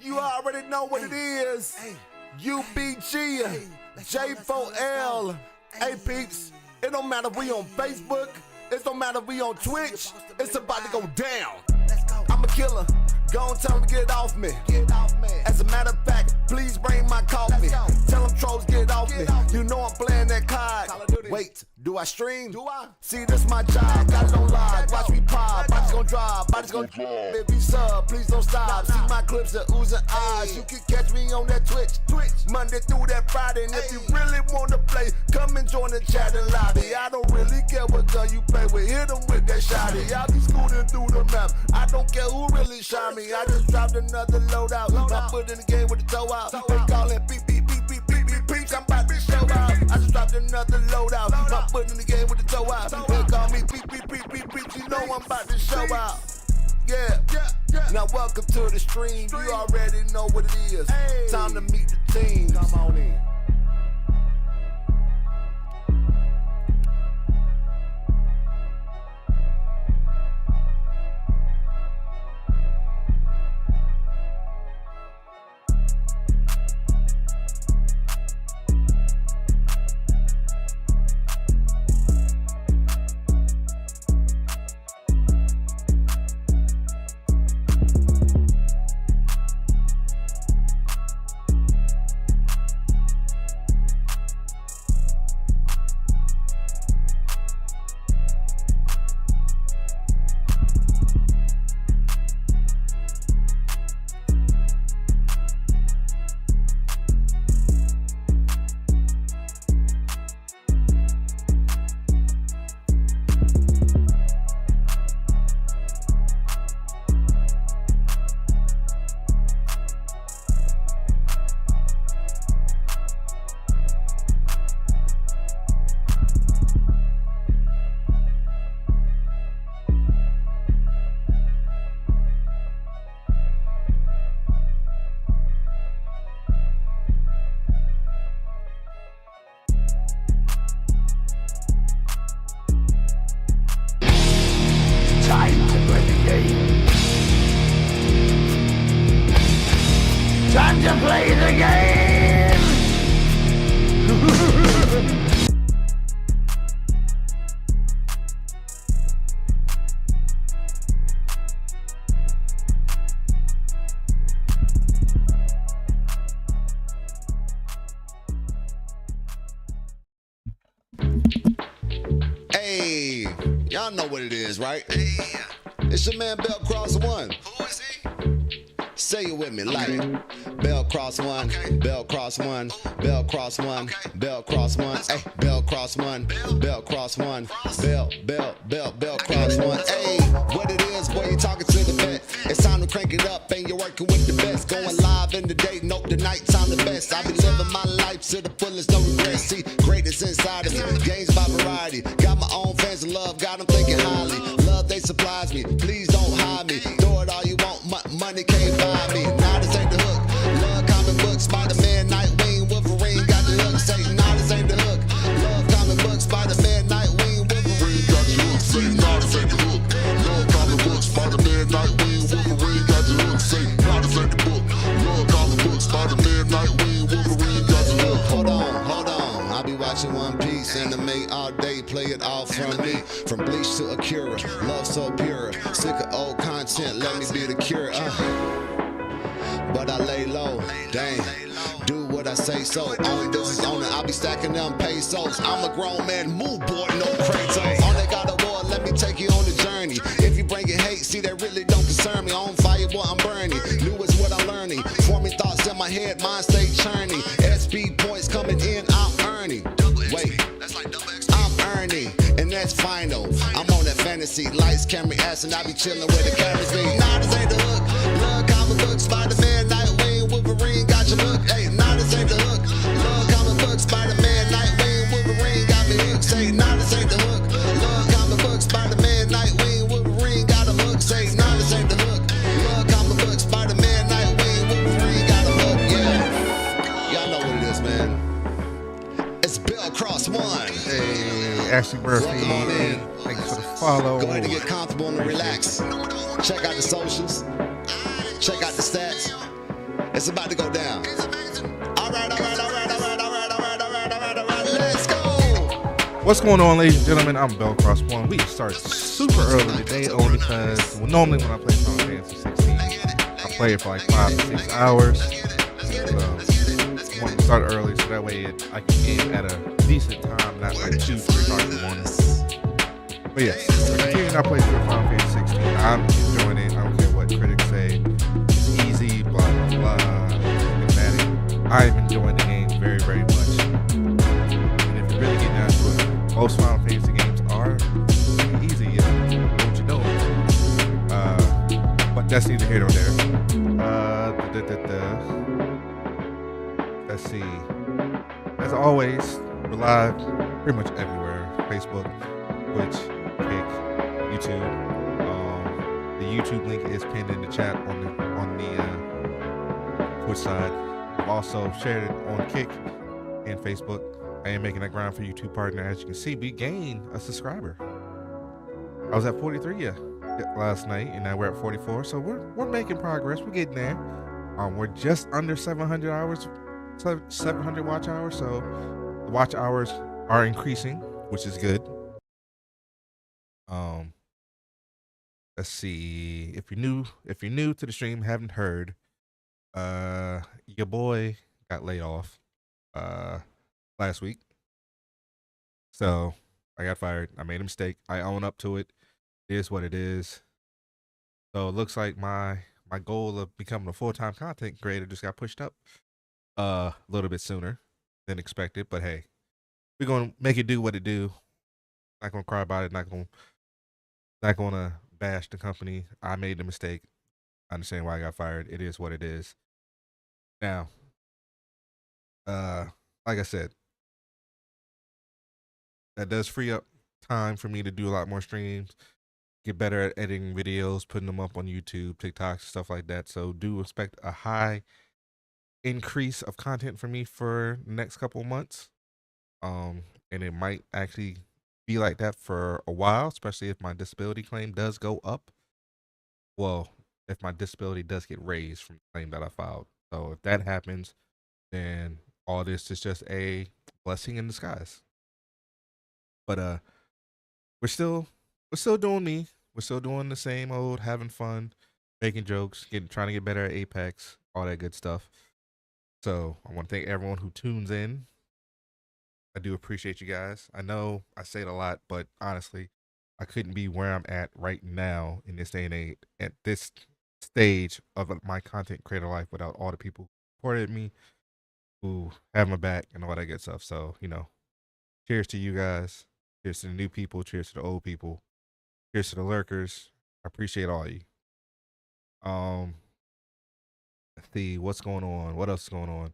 You already know what it is. UBG, J4L. Hey peeps, it don't matter if we on Facebook, it don't matter if we on Twitch, it's about to go down. I'm a killer, go on tell them to get off me. As a matter of fact, please bring my coffee. Tell them trolls get off me, you know I'm playing that card. Wait, do I stream? Do I? See, this my job, got no lies, watch me pop, body's gon' drive, body's gon' drive. If you sub, please don't stop, see my clips are oozing eyes. You can catch me on that Twitch, Monday through that Friday. And if you really wanna play, come and join the chat and lobby. I don't really care what gun you play with, hit them with that shotty. I be scooting through the map, I don't care who really shot me. I just dropped another loadout, my foot in the game with the toe out. They call it beep, beep, beep, beep, beep, beep, beep. I'm about to show out. I just dropped another loadout, my foot in the game with the toe out. They call me beep, beep, beep, beep, beep. You know I'm about to show out. Yeah. Now welcome to the stream. You already know what it is. Time to meet the team. Come on in. Time to play the game! Hey, y'all know what it is, right? Hey, it's your man Bell Cross One. Who is he? Say it with me, like Bell Cross One, Bell Cross One, Bell Cross One, Bell Cross One, hey, Bell Cross One, Bell Cross One, Bell Cross One. Hey, what it is, boy, you talking to the vet. It's time to crank it up, and you're working with the best. Going live in the day, nope, the night time the best. I be living my life to the fullest, no regrets. See, greatness inside of me, games by variety. Got my own fans of love, got them thinking highly. Love, they supplies me, please don't hide me. Throw it all you want, money can't buy me. Now this ain't the hook. Love comic books, Spider-Man, Nightwing, Wolverine got the hook. Say, nah, this ain't the hook. Love comic books, Spider-Man, Nightwing, Wolverine got the hook. Say, nah, this ain't the hook. Love comic books, Spider-Man, Nightwing, Wolverine got the hook. Say, nah, this ain't the book. Love comic books, Spider-Man, Nightwing, Wolverine got the hook. Hold on. I be watching One Piece anime all day, play it all from me. From Bleach to Akira, love so pure. Sick of old content, let me be the cure. But I lay low, dang. Do what I say so. Only business owner, I be stacking them pesos. I'm a grown man, move boy, no Kratos. On they got a war, let me take you on the journey. If you bring it hate, see that really don't concern me. On fire, boy, I'm burning. New is what I'm learning. Forming thoughts in my head, mind stay churning. SP points coming in, I'm earning. Wait, I'm earning, and that's final. I'm on that fantasy, lights, camera, ass, and I be chilling where the cameras be. Nah, this ain't the hook. Love comic books, Spider-Man, Nightwing, Wolverine got your look. Hey, nah, this ain't the hook. Love comic books, Spider-Man, Nightwing, Wolverine got me hooked. Say, nah, this ain't the hook. Love comic books, Spider-Man, Nightwing, Wolverine got him hooked. Say, nah, this ain't the hook. Love comic books, Spider-Man, Nightwing, Wolverine got him hooked. Yeah, y'all know what it is, man. It's Bell Cross One. Hey, Ashley Murphy. Thanks for the follow. Go ahead and get comfortable and relax. Check out the socials. Check out the stats. It's about to go down. All right. Let's go. What's going on, ladies and gentlemen? I'm Bellcross One. We started super early today only because normally when I play Final Fantasy 16, I play it for like 5 to 6 hours. So I want to start early so that way I can get at a decent time, not like 2, 3 o'clock in the morning. But yes, we're continuing our playthrough of Final Fantasy 16. I'm enjoying it. I don't care what critics say. It's easy, blah, blah, blah. Dramatic. I'm enjoying the game very, very much. And if you really get down to it, most Final Fantasy games are pretty easy. What you doing? But that's neither here nor there. Let's see. As always, we're live pretty much everywhere. Facebook, Twitch, Kick, YouTube. The YouTube link is pinned in the chat on the Twitch side. I've also shared it on Kick and Facebook. I am making that grind for YouTube partner. As you can see, we gained a subscriber. I was at 43 last night, and now we're at 44. So we're making progress. We're getting there. We're just under 700 hours, 700 watch hours. So the watch hours are increasing, which is good. Let's see. If you're new to the stream, haven't heard, your boy got laid off last week. So I got fired. I made a mistake. I own up to it. It is what it is. So it looks like my goal of becoming a full-time content creator just got pushed up a little bit sooner than expected. But hey, we're gonna make it do what it do. Not gonna cry about it. Not gonna bash the company. I made the mistake. I understand why I got fired. It is what it is. Now, like I said, that does free up time for me to do a lot more streams, get better at editing videos, putting them up on YouTube, TikTok, stuff like that. So do expect a high increase of content for me for the next couple of months. And it might actually be like that for a while, especially if my disability claim does go up. Well, if my disability does get raised from the claim that I filed. So if that happens, then all this is just a blessing in disguise. But we're still doing me. We're still doing the same old, having fun, making jokes, trying to get better at Apex, all that good stuff. So I want to thank everyone who tunes in. I do appreciate you guys. I know I say it a lot, but honestly, I couldn't be where I'm at right now in this day and age, at this stage of my content creator life, without all the people who supported me, who have my back, and all that good stuff. So, cheers to you guys. Cheers to the new people. Cheers to the old people. Cheers to the lurkers. I appreciate all of you. Let's see what's going on. What else is going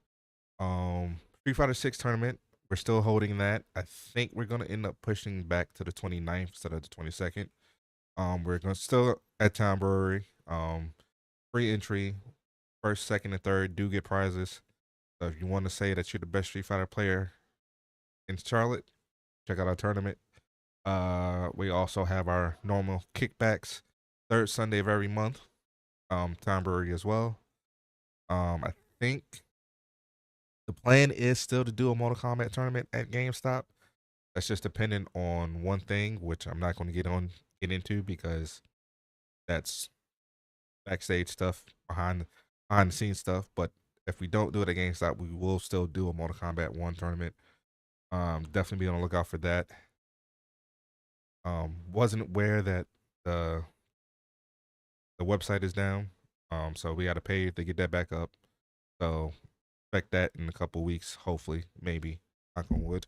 on? Street Fighter 6 tournament. We're still holding that. I think we're going to end up pushing back to the 29th instead of the 22nd. We're going to still at Town Brewery. Free entry. First, second, and third do get prizes. So if you want to say that you're the best Street Fighter player in Charlotte, check out our tournament. We also have our normal kickbacks third Sunday of every month. Town Brewery as well. I think the plan is still to do a Mortal Kombat tournament at GameStop. That's just dependent on one thing, which I'm not going to get into because that's backstage stuff, behind the scenes stuff. But if we don't do it at GameStop, we will still do a Mortal Kombat 1 tournament. Definitely be on the lookout for that. Wasn't aware that the website is down. So we got to pay to get that back up. So expect that in a couple weeks, hopefully, maybe. Knock on wood.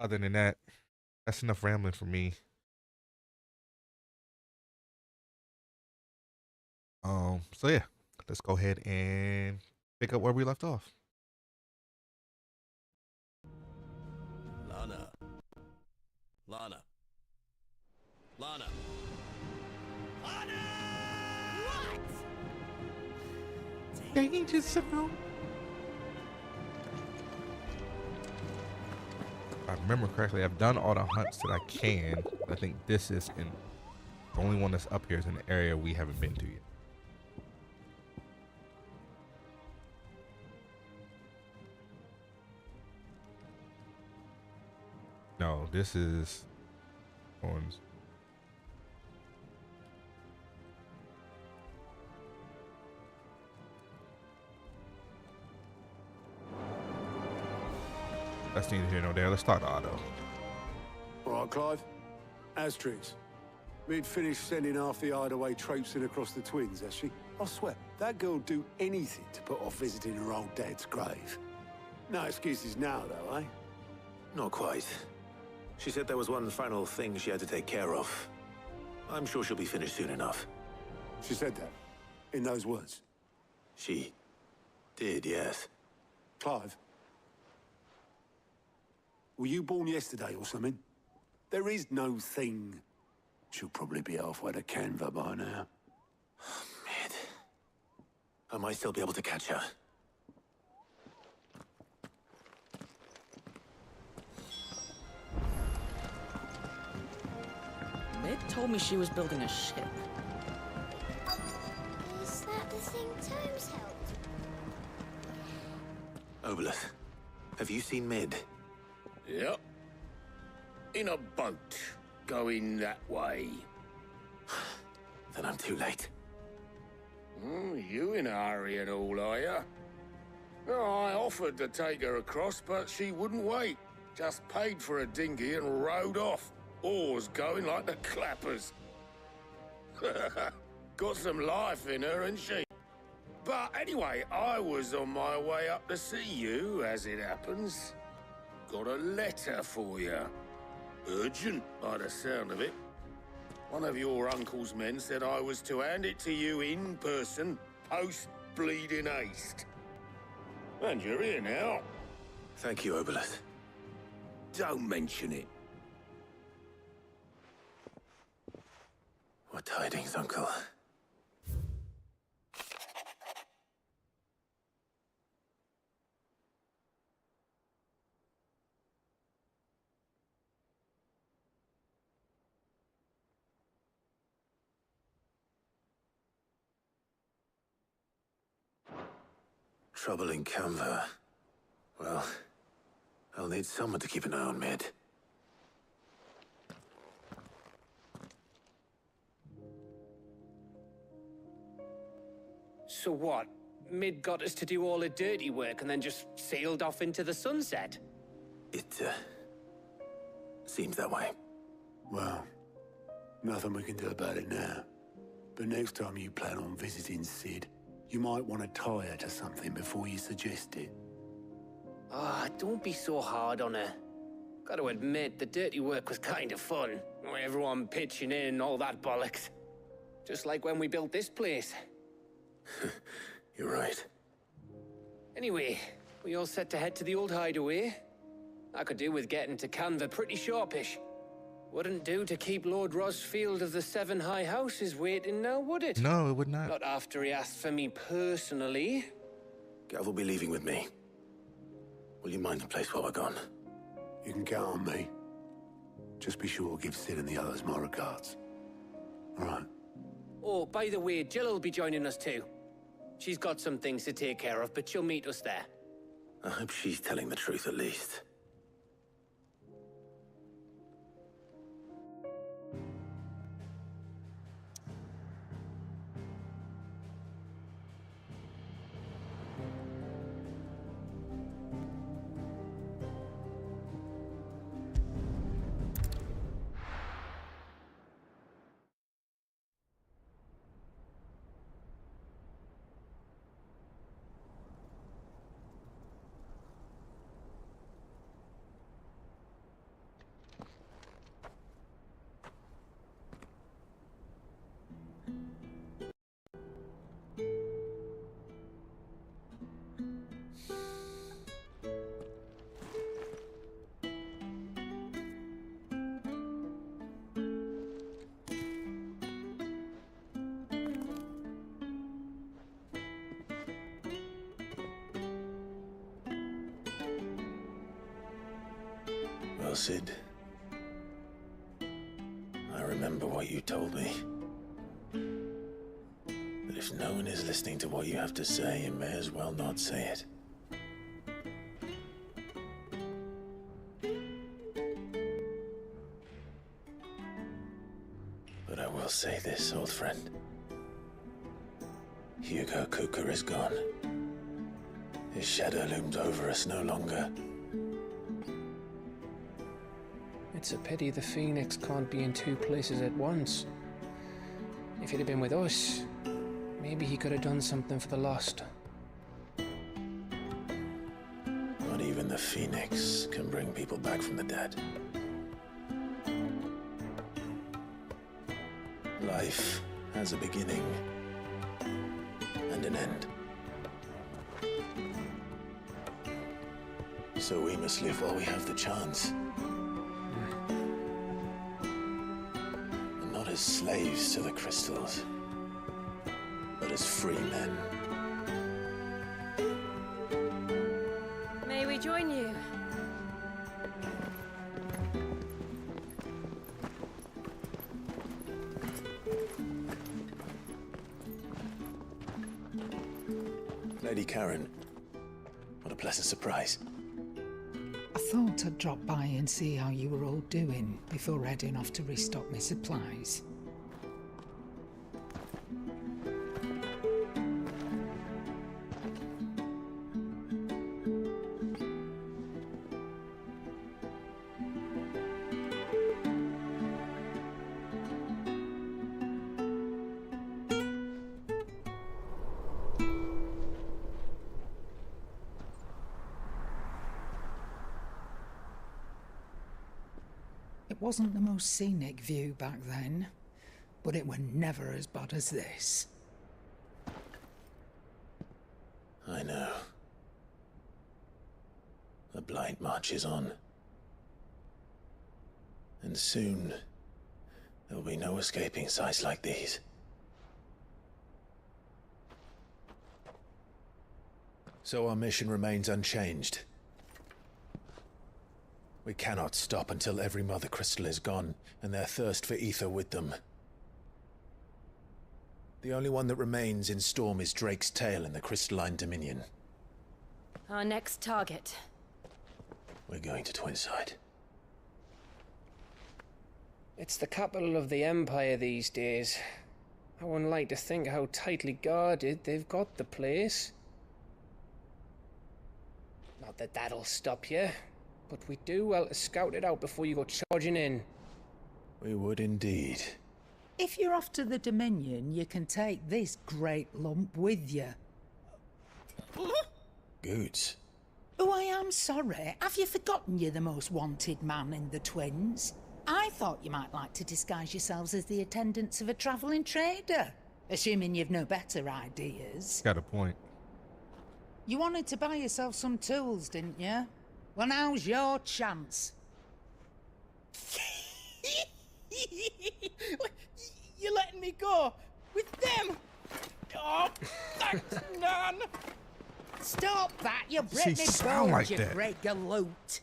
Other than that, that's enough rambling for me. So yeah, let's go ahead and pick up where we left off. Lana. Lana. Lana. Lana! What? Danger zone. If I remember correctly, I've done all the hunts that I can. I think this is the only one that's up here is in the area we haven't been to yet. No, this is on. That's neither here nor there. Let's start the auto. All right, Clive. Asterix. Mid finished sending half the hideaway traipsing across the twins, has she? I swear, that girl'd do anything to put off visiting her old dad's grave. No excuses now, though, eh? Not quite. She said there was one final thing she had to take care of. I'm sure she'll be finished soon enough. She said that, in those words. She did, yes. Clive, were you born yesterday or something? There is no thing. She'll probably be halfway to Canva by now. Mid. I might still be able to catch her. Mid told me she was building a ship. Is that the thing Tomes helped? Obelus, have you seen Mid? Yep. In a boat, going that way. Then I'm too late. You in a hurry and all, are ya? No, I offered to take her across, but she wouldn't wait. Just paid for a dinghy and rowed off. Oars going like the clappers. Got some life in her, ain't she? But anyway, I was on my way up to see you, as it happens. Got a letter for you. Urgent, by the sound of it. One of your uncle's men said I was to hand it to you in person, post-bleeding haste. And you're here now. Thank you, Obelus. Don't mention it. What tidings, Uncle? Trouble in Canva. Well, I'll need someone to keep an eye on Mid. So what? Mid got us to do all the dirty work and then just sailed off into the sunset? It, seems that way. Well, nothing we can do about it now. But next time you plan on visiting Sid, you might want to tie her to something before you suggest it. Ah, don't be so hard on her. Got to admit, the dirty work was kind of fun. Everyone pitching in and all that bollocks. Just like when we built this place. You're right. Anyway, we all set to head to the old hideaway. I could do with getting to Canva pretty sharpish. Wouldn't do to keep Lord Rosfield of the Seven High Houses waiting now, would it? No, it would not. Not after he asked for me personally. Gav will be leaving with me. Will you mind the place while we're gone? You can count on me. Just be sure to give Sid and the others my regards. All right. Oh, by the way, Jill will be joining us too. She's got some things to take care of, but she'll meet us there. I hope she's telling the truth at least. Well, Sid, I remember what you told me. That if no one is listening to what you have to say, you may as well not say it. say this, old friend. Hugo Kuka is gone. His shadow looms over us no longer. It's a pity the Phoenix can't be in two places at once. If he'd have been with us, maybe he could have done something for the lost. Not even the Phoenix can bring people back from the dead. Life has a beginning and an end. So we must live while we have the chance. And not as slaves to the crystals, but as free men. May we join you? Lady Karen, what a pleasant surprise. I thought I'd drop by and see how you were all doing before heading off to restock my supplies. It wasn't the most scenic view back then, but it were never as bad as this. I know. The Blight marches on. And soon, there will be no escaping sights like these. So our mission remains unchanged. We cannot stop until every Mother Crystal is gone, and their thirst for ether with them. The only one that remains in Storm is Drake's Tail in the Crystalline Dominion. Our next target. We're going to Twinside. It's the capital of the Empire these days. I wouldn't like to think how tightly guarded they've got the place. Not that that'll stop you, but we do well to scout it out before you go charging in. We would indeed. If you're off to the Dominion, you can take this great lump with you. Goods. Oh, I am sorry. Have you forgotten you're the most wanted man in the Twins? I thought you might like to disguise yourselves as the attendants of a travelling trader, assuming you've no better ideas. Got a point. You wanted to buy yourself some tools, didn't you? Well, now's your chance. You're letting me go with them? Oh, thanks, Nan. Stop that, you She Britney sound like you that. break galoot.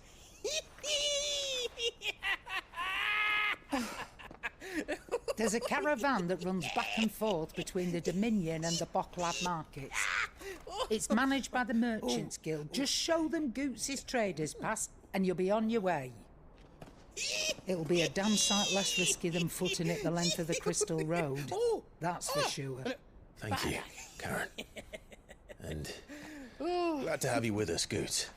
There's a caravan that runs back and forth between the Dominion and the Bocklad markets. It's managed by the Merchants Guild. Just show them Goots' traders pass and you'll be on your way. It'll be a damn sight less risky than footing it the length of the Crystal Road. That's for sure. Thank you, Karen. And glad to have you with us, Goots.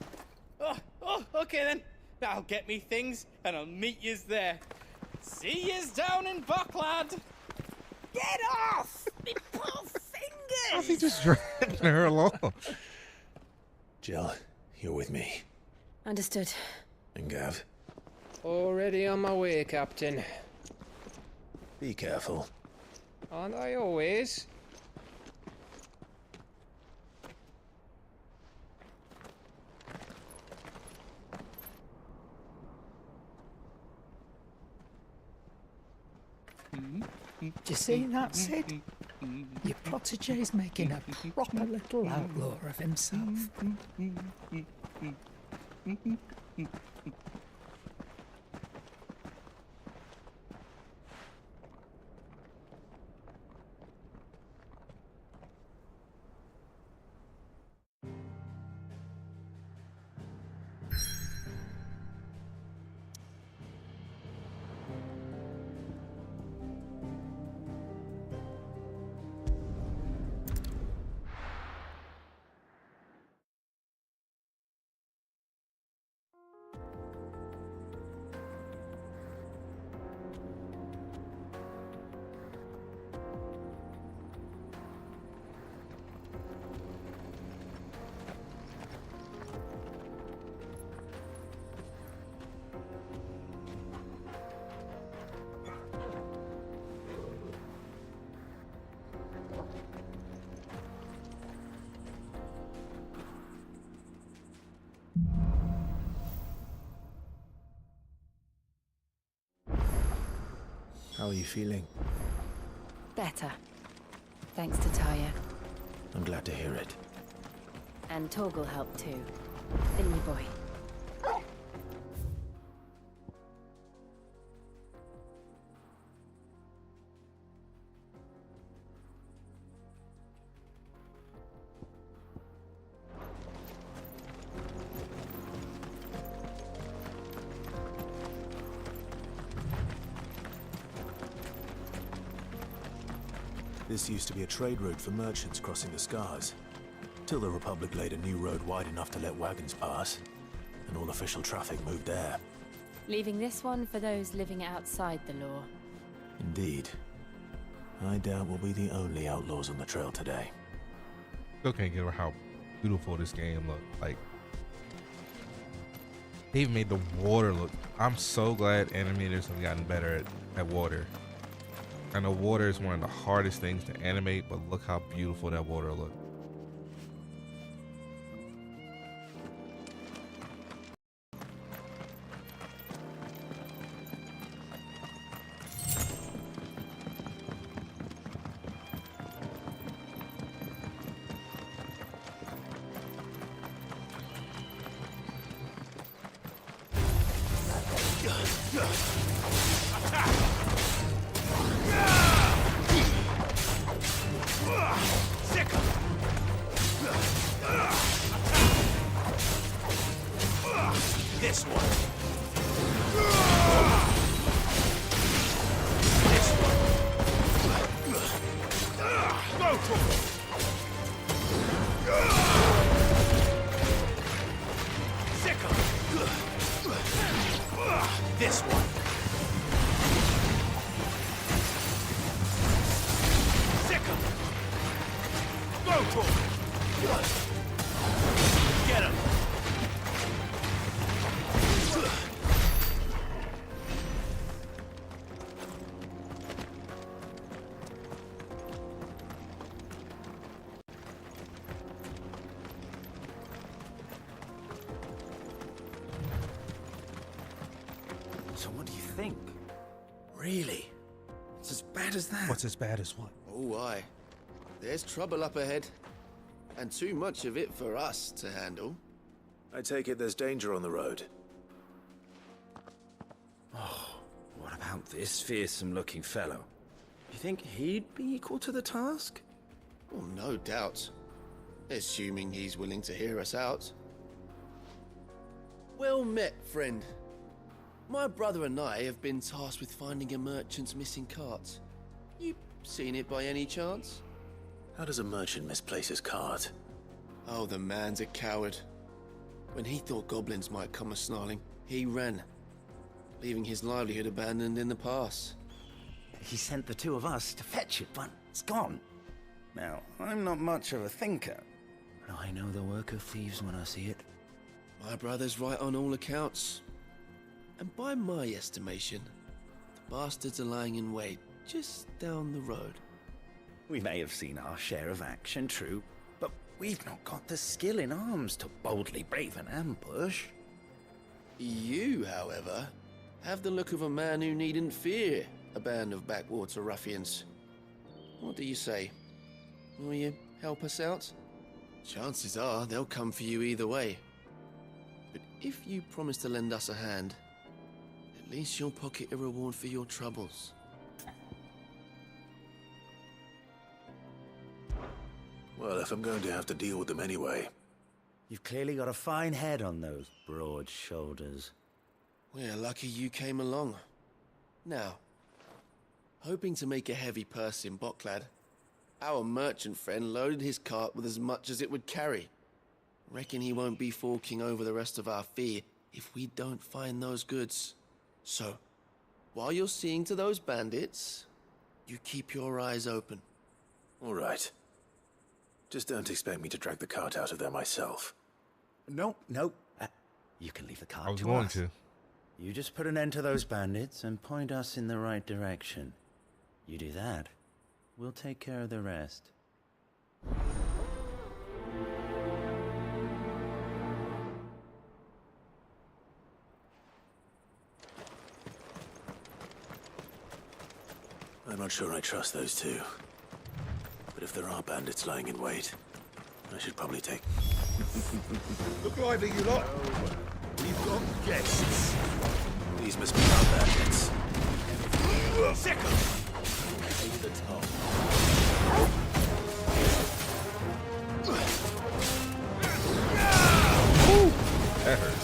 Okay then. I'll get me things and I'll meet yous there. See yous down in Bocklad. Get off! Me poor fingers! How's he just dragging her along? Jill, you're with me. Understood. And Gav, Already on my way, Captain. be careful. Aren't I always? Do you see that, Sid? Your protege's making a proper little outlaw of himself. How are you feeling? Better. Thanks to Taya. I'm glad to hear it. And Torgal helped too. Didn't you, boy? This used to be a trade route for merchants crossing the Scars, till the Republic laid a new road wide enough to let wagons pass, and all official traffic moved there. Leaving this one for those living outside the law. Indeed. I doubt we'll be the only outlaws on the trail today. Still can't get over how beautiful this game looked. Like, they even made the water look. I'm so glad animators have gotten better at water. I know water is one of the hardest things to animate, but look how beautiful that water looked. This one. Go for it. Sickle. This one. Sickle. Go for it. Get him. So what do you think? Really? It's as bad as that? What's as bad as what? Oh, aye. There's trouble up ahead. And too much of it for us to handle. I take it there's danger on the road. Oh, what about this fearsome-looking fellow? You think he'd be equal to the task? Well, no doubt. Assuming he's willing to hear us out. Well met, friend. My brother and I have been tasked with finding a merchant's missing cart. You seen it by any chance? How does a merchant misplace his cart? Oh, the man's a coward. When he thought goblins might come a-snarling, he ran, leaving his livelihood abandoned in the pass. He sent the two of us to fetch it, but it's gone. Now, I'm not much of a thinker, but I know the work of thieves when I see it. My brother's right on all accounts. And by my estimation, the bastards are lying in wait just down the road. We may have seen our share of action, true, but we've not got the skill in arms to boldly brave an ambush. You, however, have the look of a man who needn't fear a band of backwater ruffians. What do you say? Will you help us out? Chances are they'll come for you either way. But if you promise to lend us a hand, at least you'll pocket a reward for your troubles. Well, if I'm going to have to deal with them anyway. You've clearly got a fine head on those broad shoulders. We're lucky you came along. Now, hoping to make a heavy purse in Boklad, our merchant friend loaded his cart with as much as it would carry. Reckon he won't be forking over the rest of our fee if we don't find those goods. So, while you're seeing to those bandits, you keep your eyes open. All right. Just don't expect me to drag the cart out of there myself. No. You can leave the cart I was to going us. to. You just put an end to those bandits and point us in the right direction. You do that, we'll take care of the rest. I'm not sure I trust those two. But if there are bandits lying in wait, I should probably take... Look lively, you lot. We've got guests. These must be our bandits. Second. Take the top. That hurt.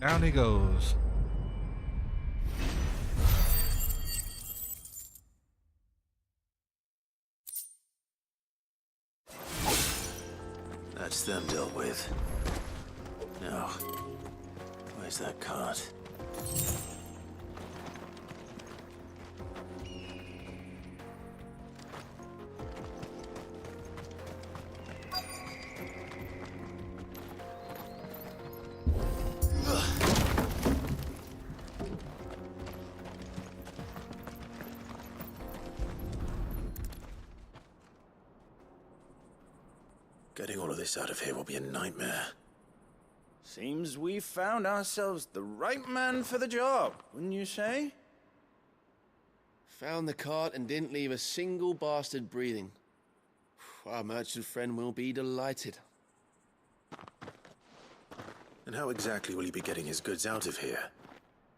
Down he goes. That's them dealt with. Now, where's that cart? Getting all of this out of here will be a nightmare. Seems we've found ourselves the right man for the job, wouldn't you say? Found the cart and didn't leave a single bastard breathing. Our merchant friend will be delighted. And how exactly will he be getting his goods out of here?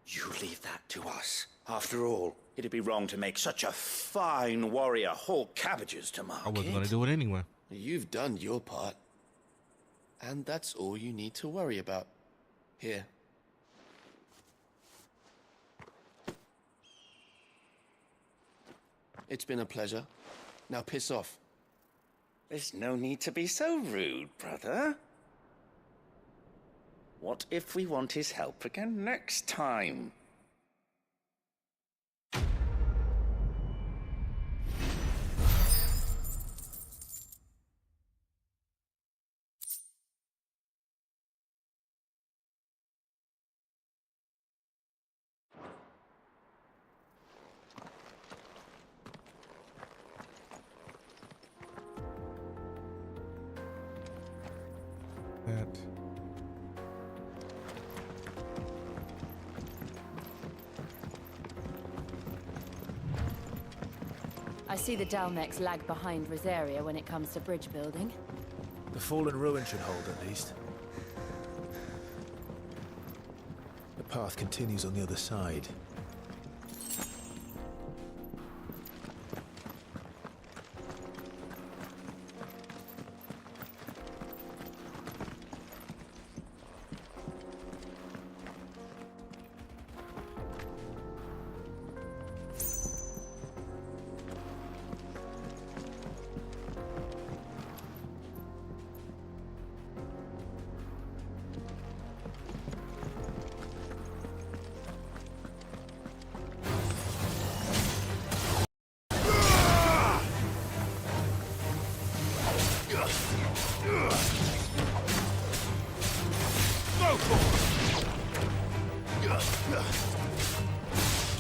You leave that to us. After all, it'd be wrong to make such a fine warrior haul cabbages to market. I wasn't going to do it anyway. You've done your part. And that's all you need to worry about. Here. It's been a pleasure. Now piss off. There's no need to be so rude, brother. What if we want his help again next time? I see the Dalmex lag behind Rosaria when it comes to bridge building. The fallen ruin should hold, at least. The path continues on the other side.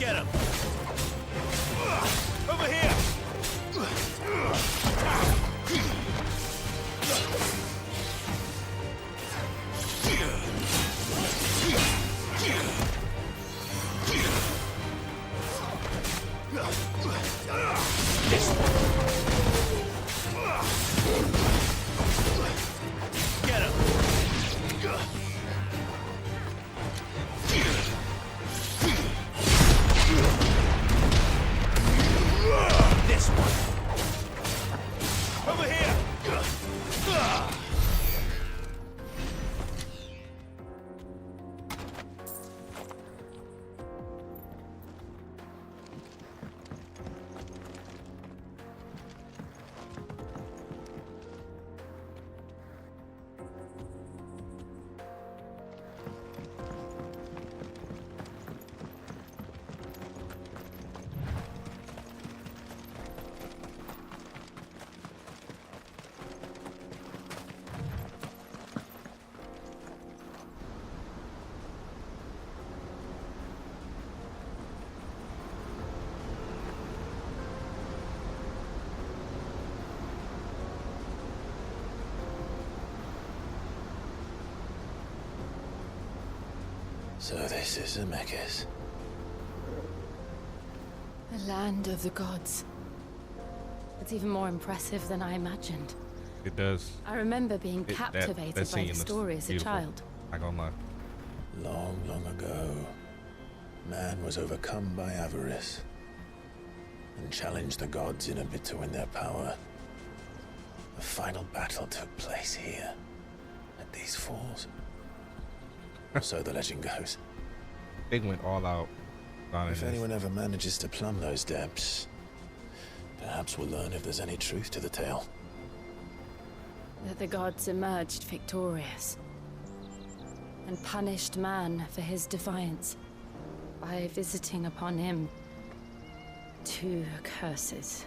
Get him! Over here! Get him! This one. Over here. So this is Zemeckis. The land of the gods. It's even more impressive than I imagined. It does. I remember being captivated by scene the is story as a beautiful. child. Not gonna lie. Long, long ago, man was overcome by avarice and challenged the gods in a bid to win their power. The final battle took place here, at these falls. So the legend goes. They went all out. If anyone ever manages to plumb those depths, perhaps we'll learn if there's any truth to the tale. That the gods emerged victorious and punished man for his defiance by visiting upon him 2 curses.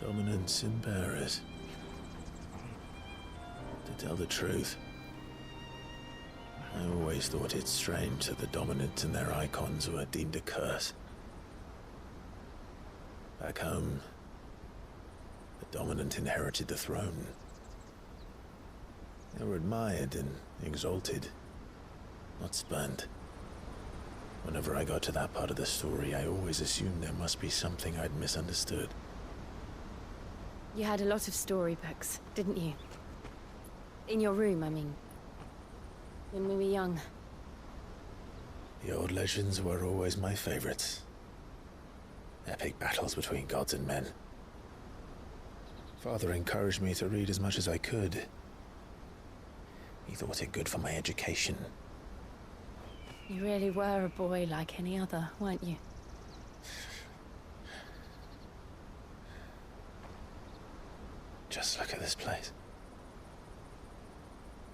Dominance and bearers. To tell the truth, I always thought it strange that the dominant and their icons were deemed a curse. Back home, the dominant inherited the throne. They were admired and exalted, not spurned. Whenever I got to that part of the story, I always assumed there must be something I'd misunderstood. You had a lot of storybooks, didn't you? In your room, I mean. When we were young. The old legends were always my favorites. Epic battles between gods and men. Father encouraged me to read as much as I could. He thought it good for my education. You really were a boy like any other, weren't you? Just look at this place.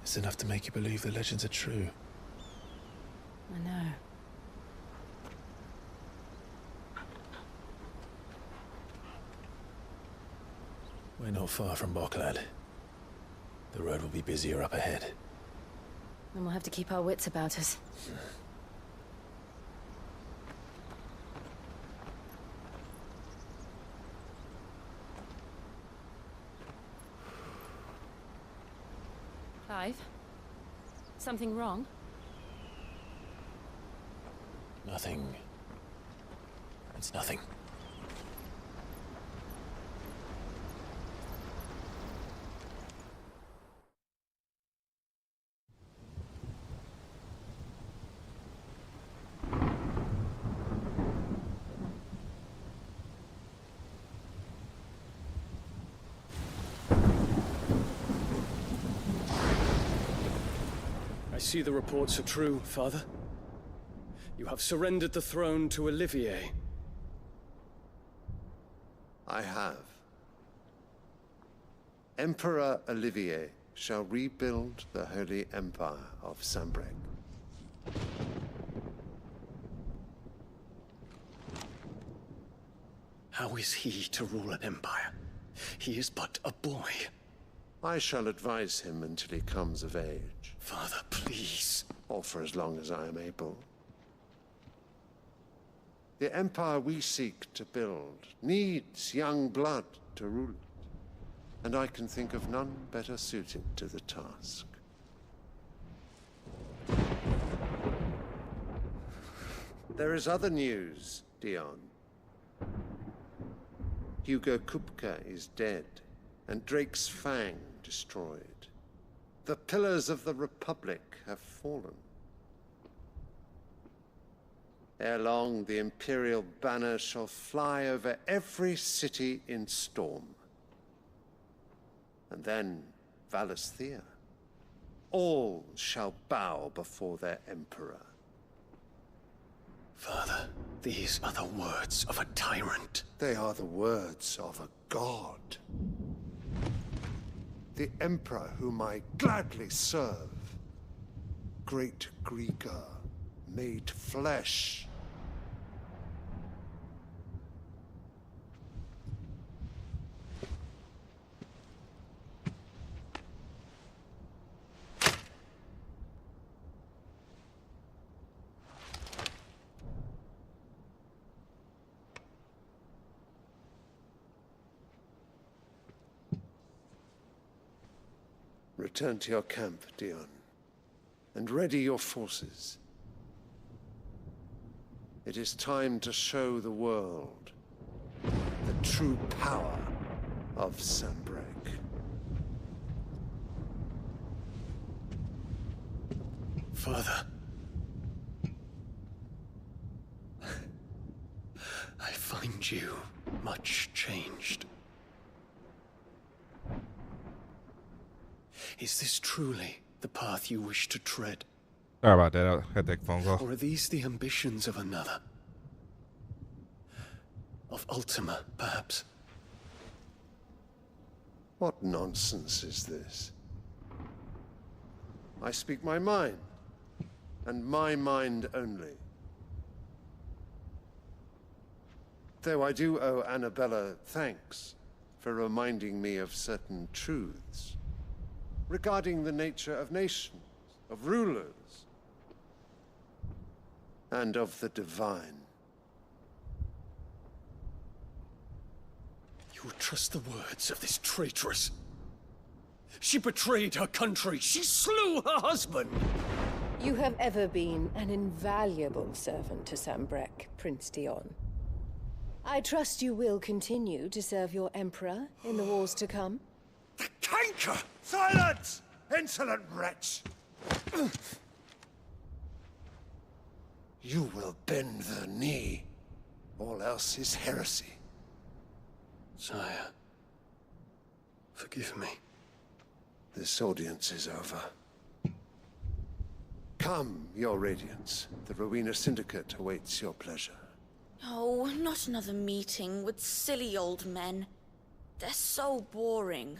It's enough to make you believe the legends are true. I know. We're not far from Boklad. The road will be busier up ahead. Then we'll have to keep our wits about us. Clive? Something wrong? Nothing. It's nothing. I see the reports are true, Father. You have surrendered the throne to Olivier. I have. Emperor Olivier shall rebuild the Holy Empire of Sanbreque. How is he to rule an empire? He is but a boy. I shall advise him until he comes of age. Father, please. or for as long as I am able. The empire we seek to build needs young blood to rule it, and I can think of none better suited to the task. There is other news, Dion. Hugo Kupka is dead, and Drake's Fang destroyed. The pillars of the Republic have fallen. Ere long, the Imperial banner shall fly over every city in Storm. And then Valisthea. All shall bow before their Emperor. Father, these are the words of a tyrant. They are the words of a god. The Emperor whom I gladly serve. Great Grieger, made flesh. Return to your camp, Dion, and ready your forces. It is time to show the world the true power of Sanbreque. Father. I find you much changed. Is this truly the path you wish to tread? Sorry about that. I had that phone call. Or are these the ambitions of another? Of Ultima, perhaps? What nonsense is this? I speak my mind, and my mind only. Though I do owe Annabella thanks for reminding me of certain truths regarding the nature of nations, of rulers, and of the divine. You would trust the words of this traitress? She betrayed her country. She slew her husband. You have ever been an invaluable servant to Sanbreque, Prince Dion. I trust you will continue to serve your Emperor in the wars to come. The canker! Silence! Insolent wretch! You will bend the knee. All else is heresy. Sire, forgive me. This audience is over. Come, your Radiance. The Rowena Syndicate awaits your pleasure. Oh, not another meeting with silly old men. They're so boring.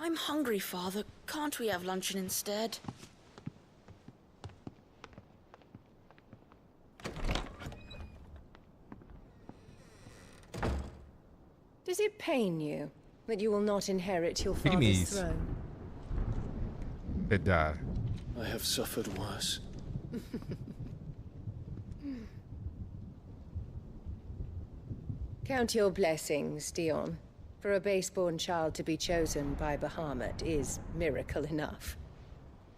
I'm hungry, Father. Can't we have luncheon instead? Does it pain you that you will not inherit your father's throne? It died. I have suffered worse. Count your blessings, Dion. For a base-born child to be chosen by Bahamut is miracle enough.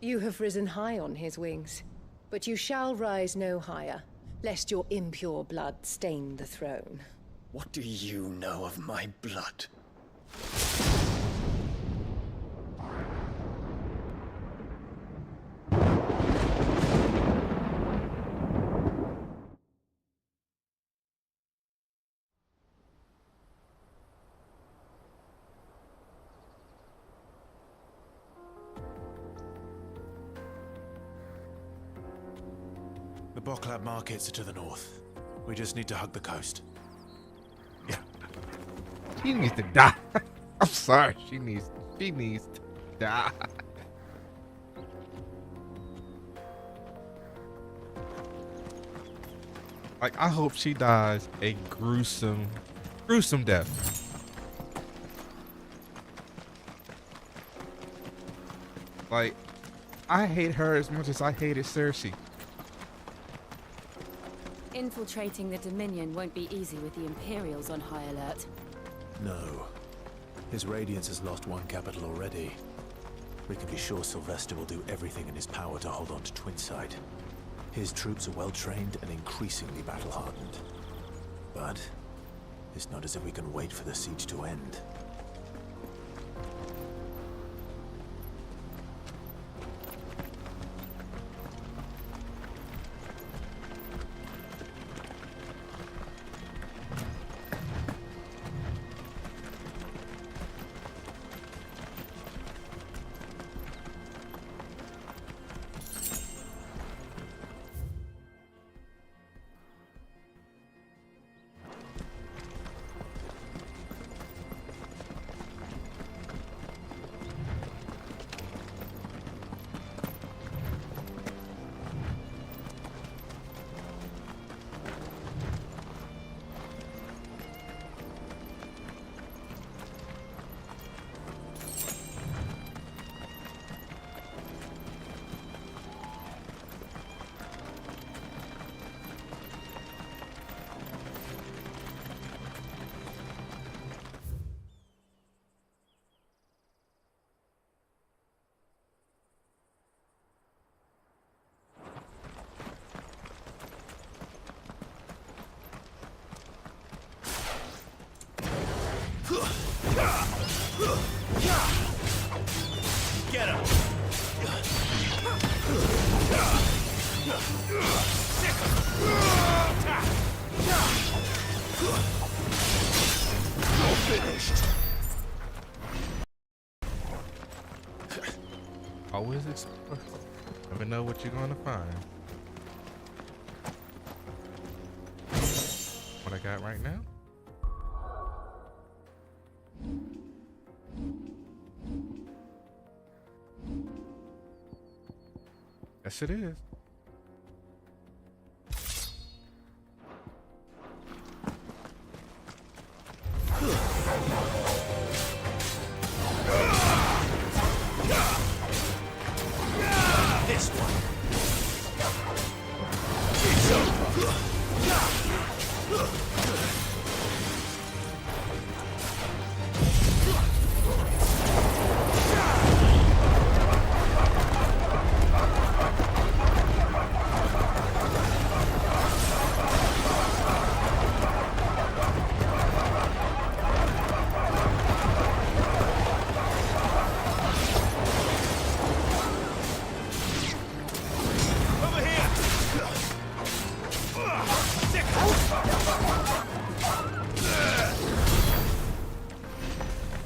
You have risen high on his wings, but you shall rise no higher, lest your impure blood stain the throne. What do you know of my blood? The Boklab markets are to the north. We just need to hug the coast. Yeah. She needs to die. I'm sorry. She needs to die. Like, I hope she dies a gruesome death. Like, I hate her as much as I hated Cersei. Infiltrating the Dominion won't be easy with the Imperials on high alert. No. His Radiance has lost one capital already. We can be sure Sylvester will do everything in his power to hold on to Twinside. His troops are well-trained and increasingly battle-hardened. But it's not as if we can wait for the siege to end. Get him! You're finished. Always explore. Never know what you're gonna find. What I got right now? Yes, it is. This one.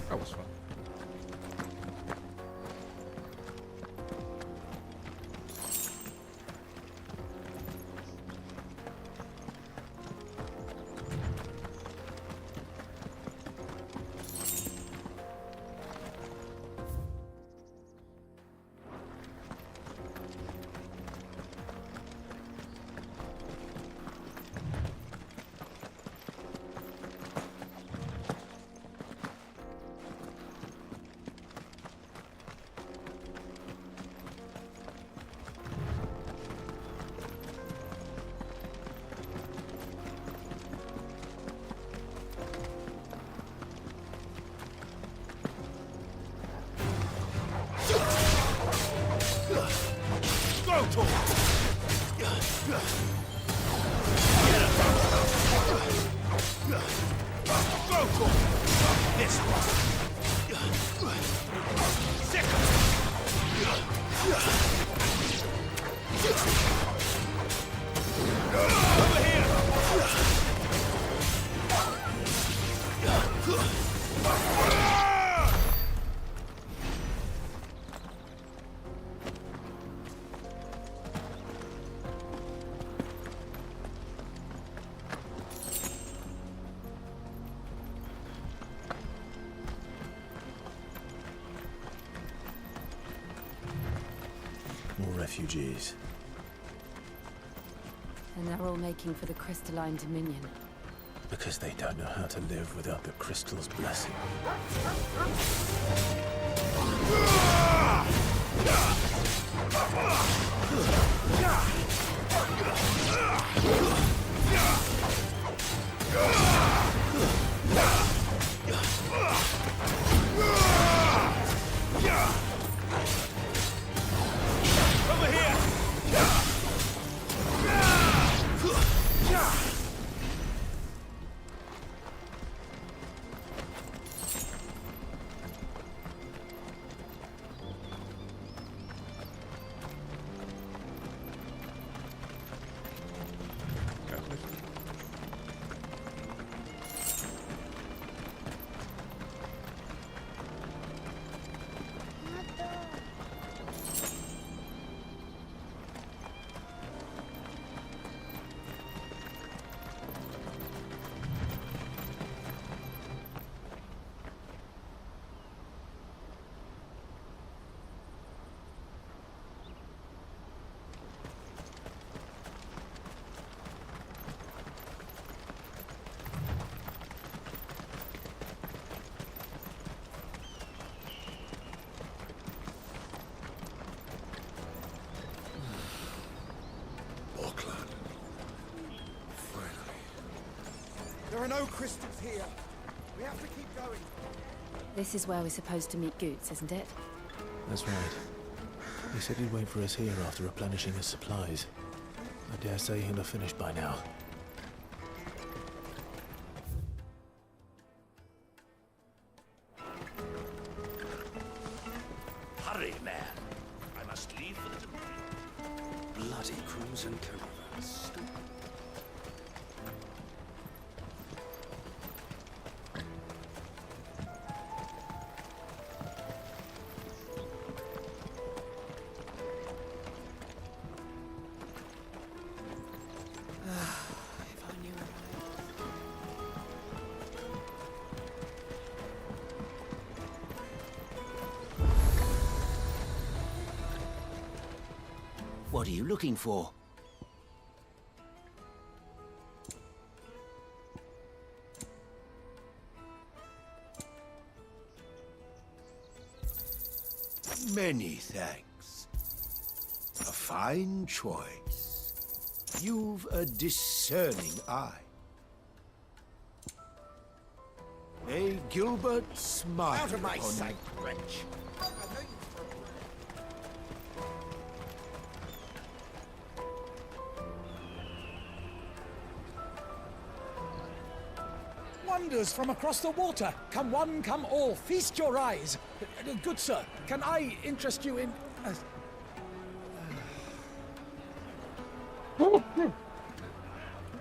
That was fun. Go to him! Go to him! This one! Sick over here! More refugees. And they're all making for the Crystalline Dominion. Because they don't know how to live without the crystal's blessing. are no crystals here. We have to keep going. This is where we're supposed to meet Goots, isn't it? That's right. He said he'd wait for us here after replenishing his supplies. I dare say he'll have finished by now. Hurry, man. I must leave for the Dominion. Bloody crimson caravans. What are you looking for? Many thanks. A fine choice. You've a discerning eye. A Gilbert smile. Out of my upon sight, you. wretch. Wonders from across the water. Come one, come all. Feast your eyes. Good sir, can I interest you in...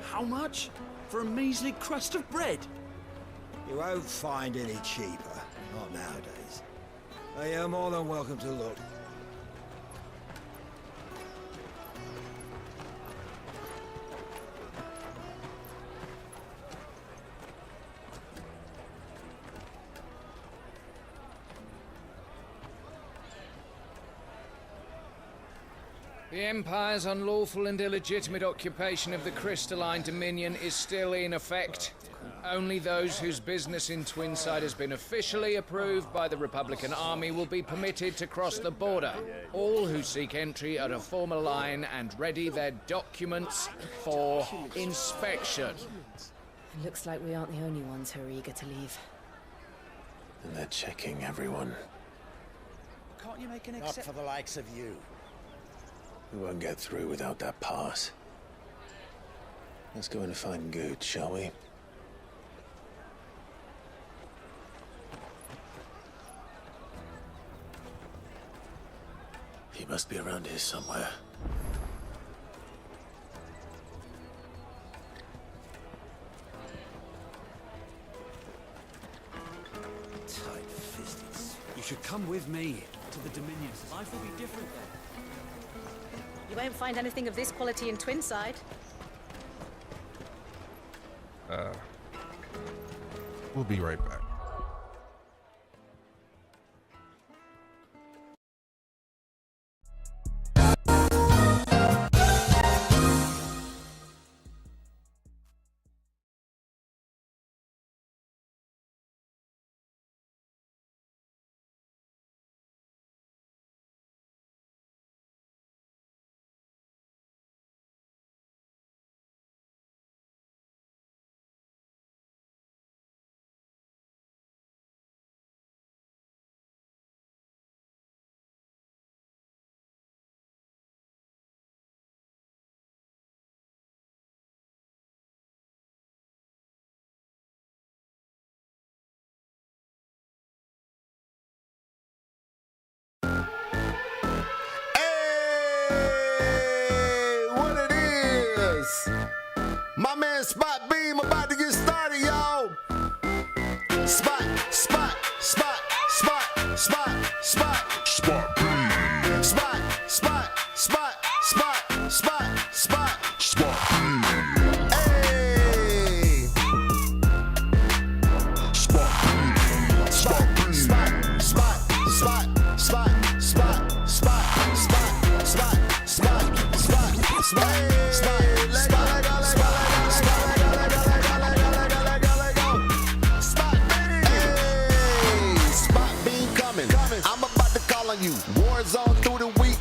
How much? For a measly crust of bread? You won't find any cheaper. Not nowadays. You're more than welcome to look. The Empire's unlawful and illegitimate occupation of the Crystalline Dominion is still in effect. Only those whose business in Twinside has been officially approved by the Republican Army will be permitted to cross the border. All who seek entry are to form a line and ready their documents for inspection. It looks like we aren't the only ones who are eager to leave. And they're checking everyone. Can't you make an Not for the likes of you. We won't get through without that pass. Let's go and find Goots, shall we? He must be around here somewhere. Tight-fisted. You should come with me to the Dominion. Life will be different then. You won't find anything of this quality in Twinside. We'll be right back. My man Spot Beam about to get started, y'all. Spot, spot, spot, spot, spot, spot. Spot Beam. Spot, spot, spot, spot, spot, spot. Spot Beam. Hey. Spot Beam. Spot Beam. Spot, spot, spot, spot, spot, spot, spot, spot, spot, spot, spot. You. War zone through the week,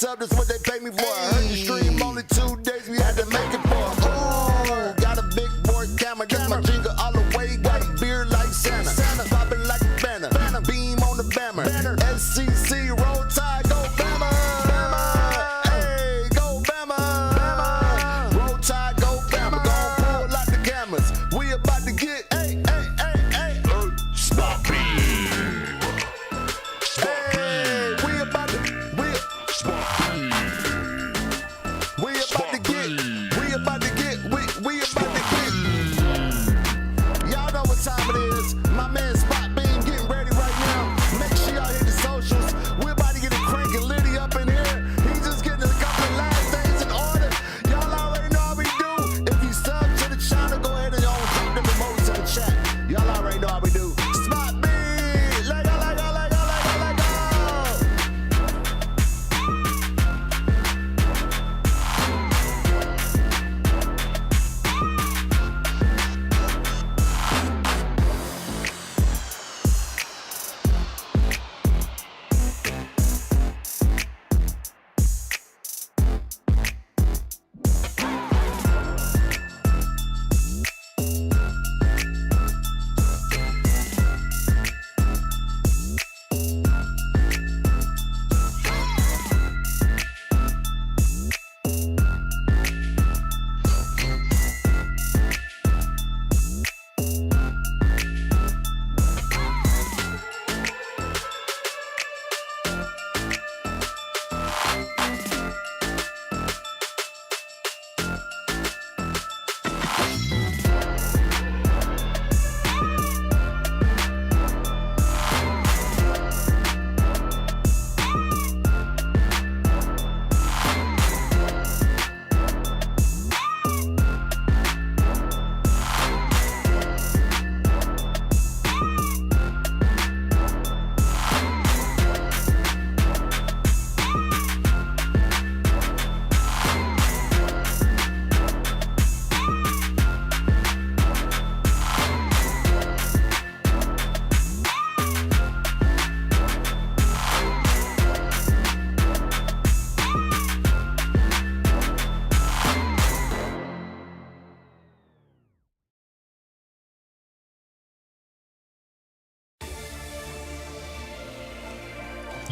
sub, that's what they pay me for. I heard the stream only 2 days, we had to make it for. Ooh, got a big boy camera, get my jingle all the way. Got a beard like Santa, popping like a banner. Beam on the bammer. SCC, roll tide, go Bama. Hey, go Bama. Roll tide, go Bama. Gon' pull out the cameras. We about to get, hey, spot beam. Hey, we about to get. Y'all know what time it is. My man Spot Beam getting ready right now. Make sure y'all hit the socials. We're about to get it cranking Liddy up in here. He's just getting a couple of last things in order. Y'all already know how we do. If you sub to the channel, go ahead and drop them emotes in the chat. Y'all already know how we do. Spot Beam, let go.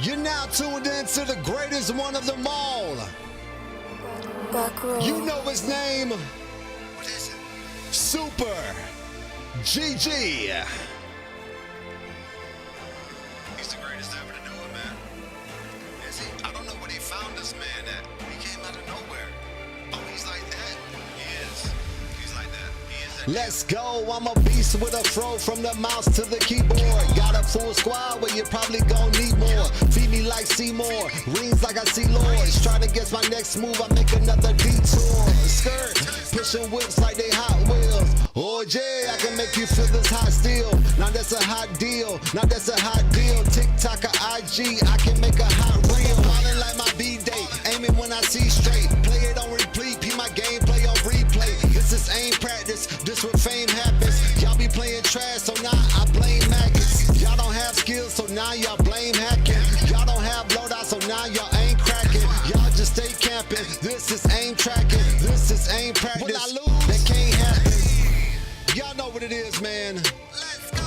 You're now tuned in to the greatest one of them all. You know his name. What is it? Super GG. He's the greatest ever to do it, man. Is he? I don't know where they found this man at. He came out of nowhere. Oh, he's like that? He is. He's like that. He is that. Let's go. I'm a beast with a throw from the mouse to the keyboard. Got a full squad where you probably gon' need more. Feed me like Seymour. Rings like I see Lords. Trying to guess my next move, I make another detour. Skirt. Pushing whips like they Hot Wheels. Oh yeah, I can make you feel this hot steel. Now that's a hot deal. Now that's a hot deal. TikTok or IG, I can make a hot reel. Falling like my B-day. Aiming when I see straight. Play it on repeat. Be my gameplay on replay. This is aim practice. This what fame happens. Y'all be playing trash, so now I blame maggots. Y'all don't have skills, so now y'all blame hacking. Y'all don't have loadout, so now y'all ain't cracking. Y'all just stay camping. This is aim tracking. This is aim practice. When I lose, that can't happen. Y'all know what it is, man.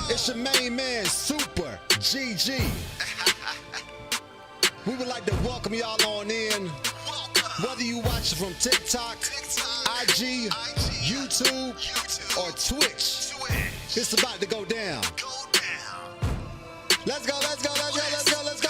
It's your main man, Super GG. We would like to welcome y'all on in. Whether you watch it from TikTok, IG, YouTube, or Twitch, it's about to go down. Let's go, let's go, let's go, let's go, let's go.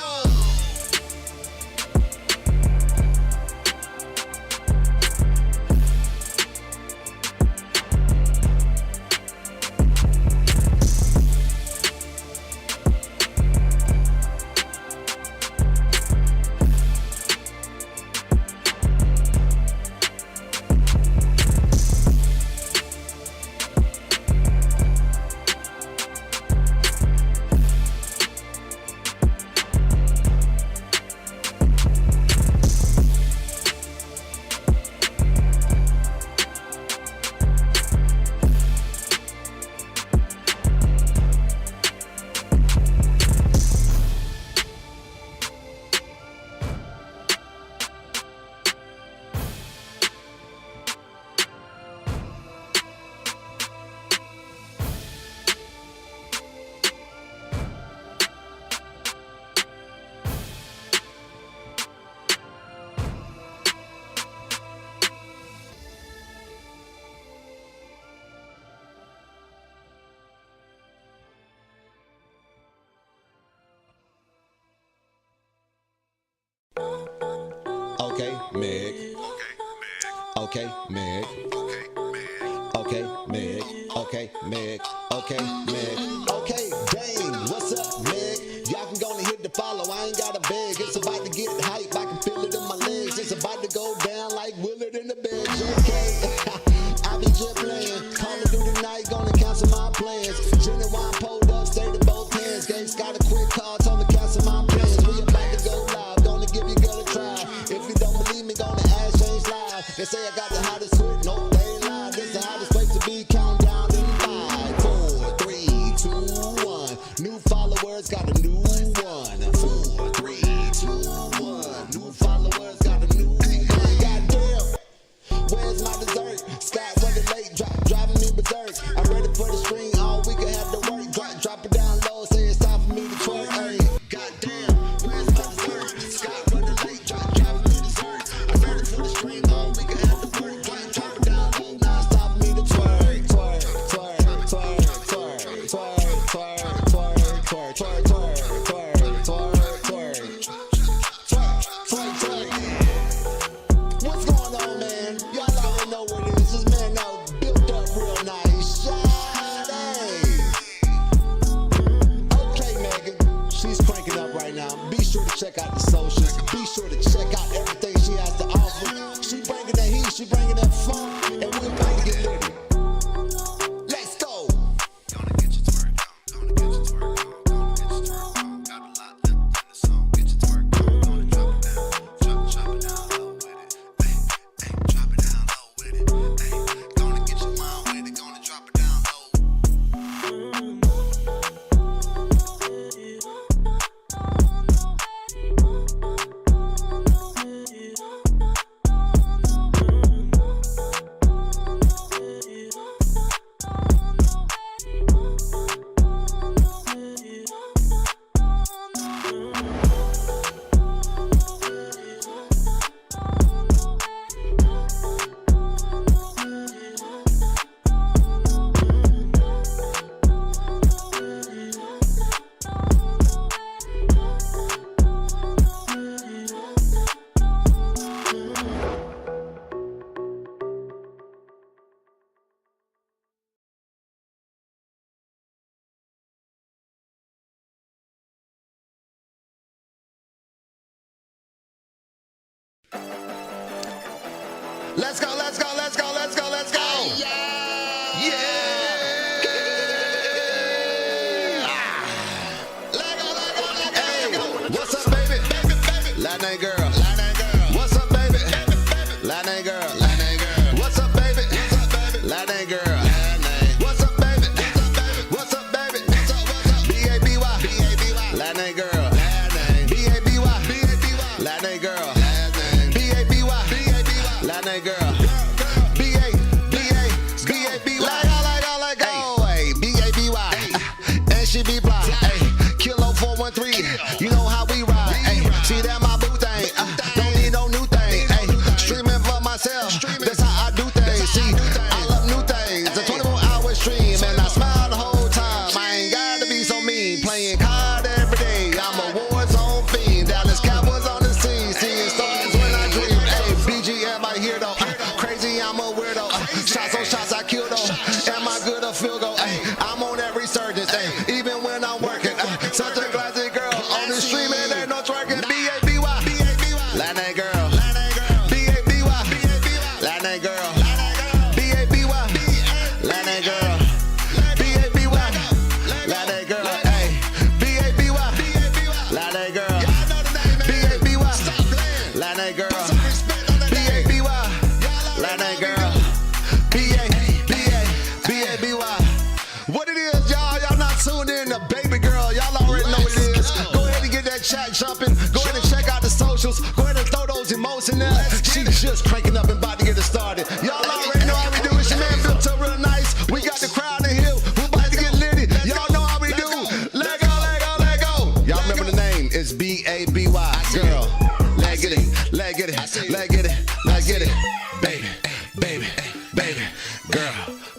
Okay, Meg. Okay, Meg. Okay, Meg. Okay, Meg. Okay, dang, what's up, Meg? Y'all can go and hit the follow, I ain't got a beg. It's about to get hype, I can feel it in my legs. It's about to go down like Willard in the bed. Okay, I be just playing. Call of Duty night, gonna cancel my plans. Genuine pulled up, stayed at both hands. Gates got a quick call, told me cancel my plans. We about to go live, gonna give you girl a try. If you don't believe me, gonna ask Change Live. They say I got the hottest switch, no, they ain't live. This the hottest place to be, countdown in 5, 4, 3, 2, 1. New followers got a new one. 4, 3, 2, 1. New followers got a new one. Goddamn, where's my dessert? Scott running late, driving me berserk. I'm ready for the stream, all week I have to work. Drop it down low, say it's time for me to twerk. Hey, goddamn, where's my dessert? Scott running late, driving me berserk. I'm ready for the stream, all week I have to work. Drop it down low, now it's time for me to twerk. Twerk, twerk, twerk, twerk, twerk, twerk, twerk, twerk, twerk, twerk, twerk, twerk, twerk, twerk. What's going on, man? Y'all already know what it is. This man now built up real nice. Okay, Megan, she's cranking up right now. Be sure to check out the socials. Be sure to check out everything she has to offer. She bringing that heat, she bringing that funk, and we're about to get litty. Let's go. Let's go, let's go, let's go, let's go, let's go. Yeah. Hey, what's up, baby? Latin girl. What's up, baby? Latin girl. What's up, baby? Latin girl. What's up, baby? What's up, baby? B-A-B-Y. Latin girl. B-A-B-Y. Latin girl. B-A-B-Y. Latin girl. B-A-B-Y. Let go. Hey, B-A-B-Y. And she be blind. Hey, Kilo 413. You know how we ride. Hey, see that my boo thing. Don't need no new thing. Hey, streaming for myself. That's how I do things. See, I love new things. The 24-hour stream, and I smile the whole time. I ain't gotta be so mean. Playing card every day. I'm a war zone fiend. Dallas Cowboys on the scene. Seeing stars when I dream. Hey, BGM I hear though. Crazy, I'm a weirdo. Shots on shots I kill though. Am I good or field goal? Hey, I'm on that resurgence. Hey, even when I'm working. Such a classic girl on the stream and there's no twerking. B-A-B-Y. Latin girl. B-A-B-Y. Latin girl. B-A-B-Y. Latin girl. B-A-B-Y. Latin girl. Hey, B-A-B-Y. Latin girl. B-A-B-Y. Latin girl. B-A-B-Y. Latin girl. B-A-B-Y. What it is, y'all? Y'all not tuned in to Baby Girl. Y'all already know what it is. Go ahead and get that chat jumping. Go ahead and check out the socials. Go ahead and throw those emotes in there. She's just cranking up and about to get it started. Y'all already know how we do. It's your man built up real nice. We got the crowd in here. We're about to get litty. Y'all know how we do. Let go, let go, let go. Y'all remember the name? It's B-A-B-Y. Girl. Let get it. Let get it. Let get it. Let get it. Baby. Baby. Baby. Girl.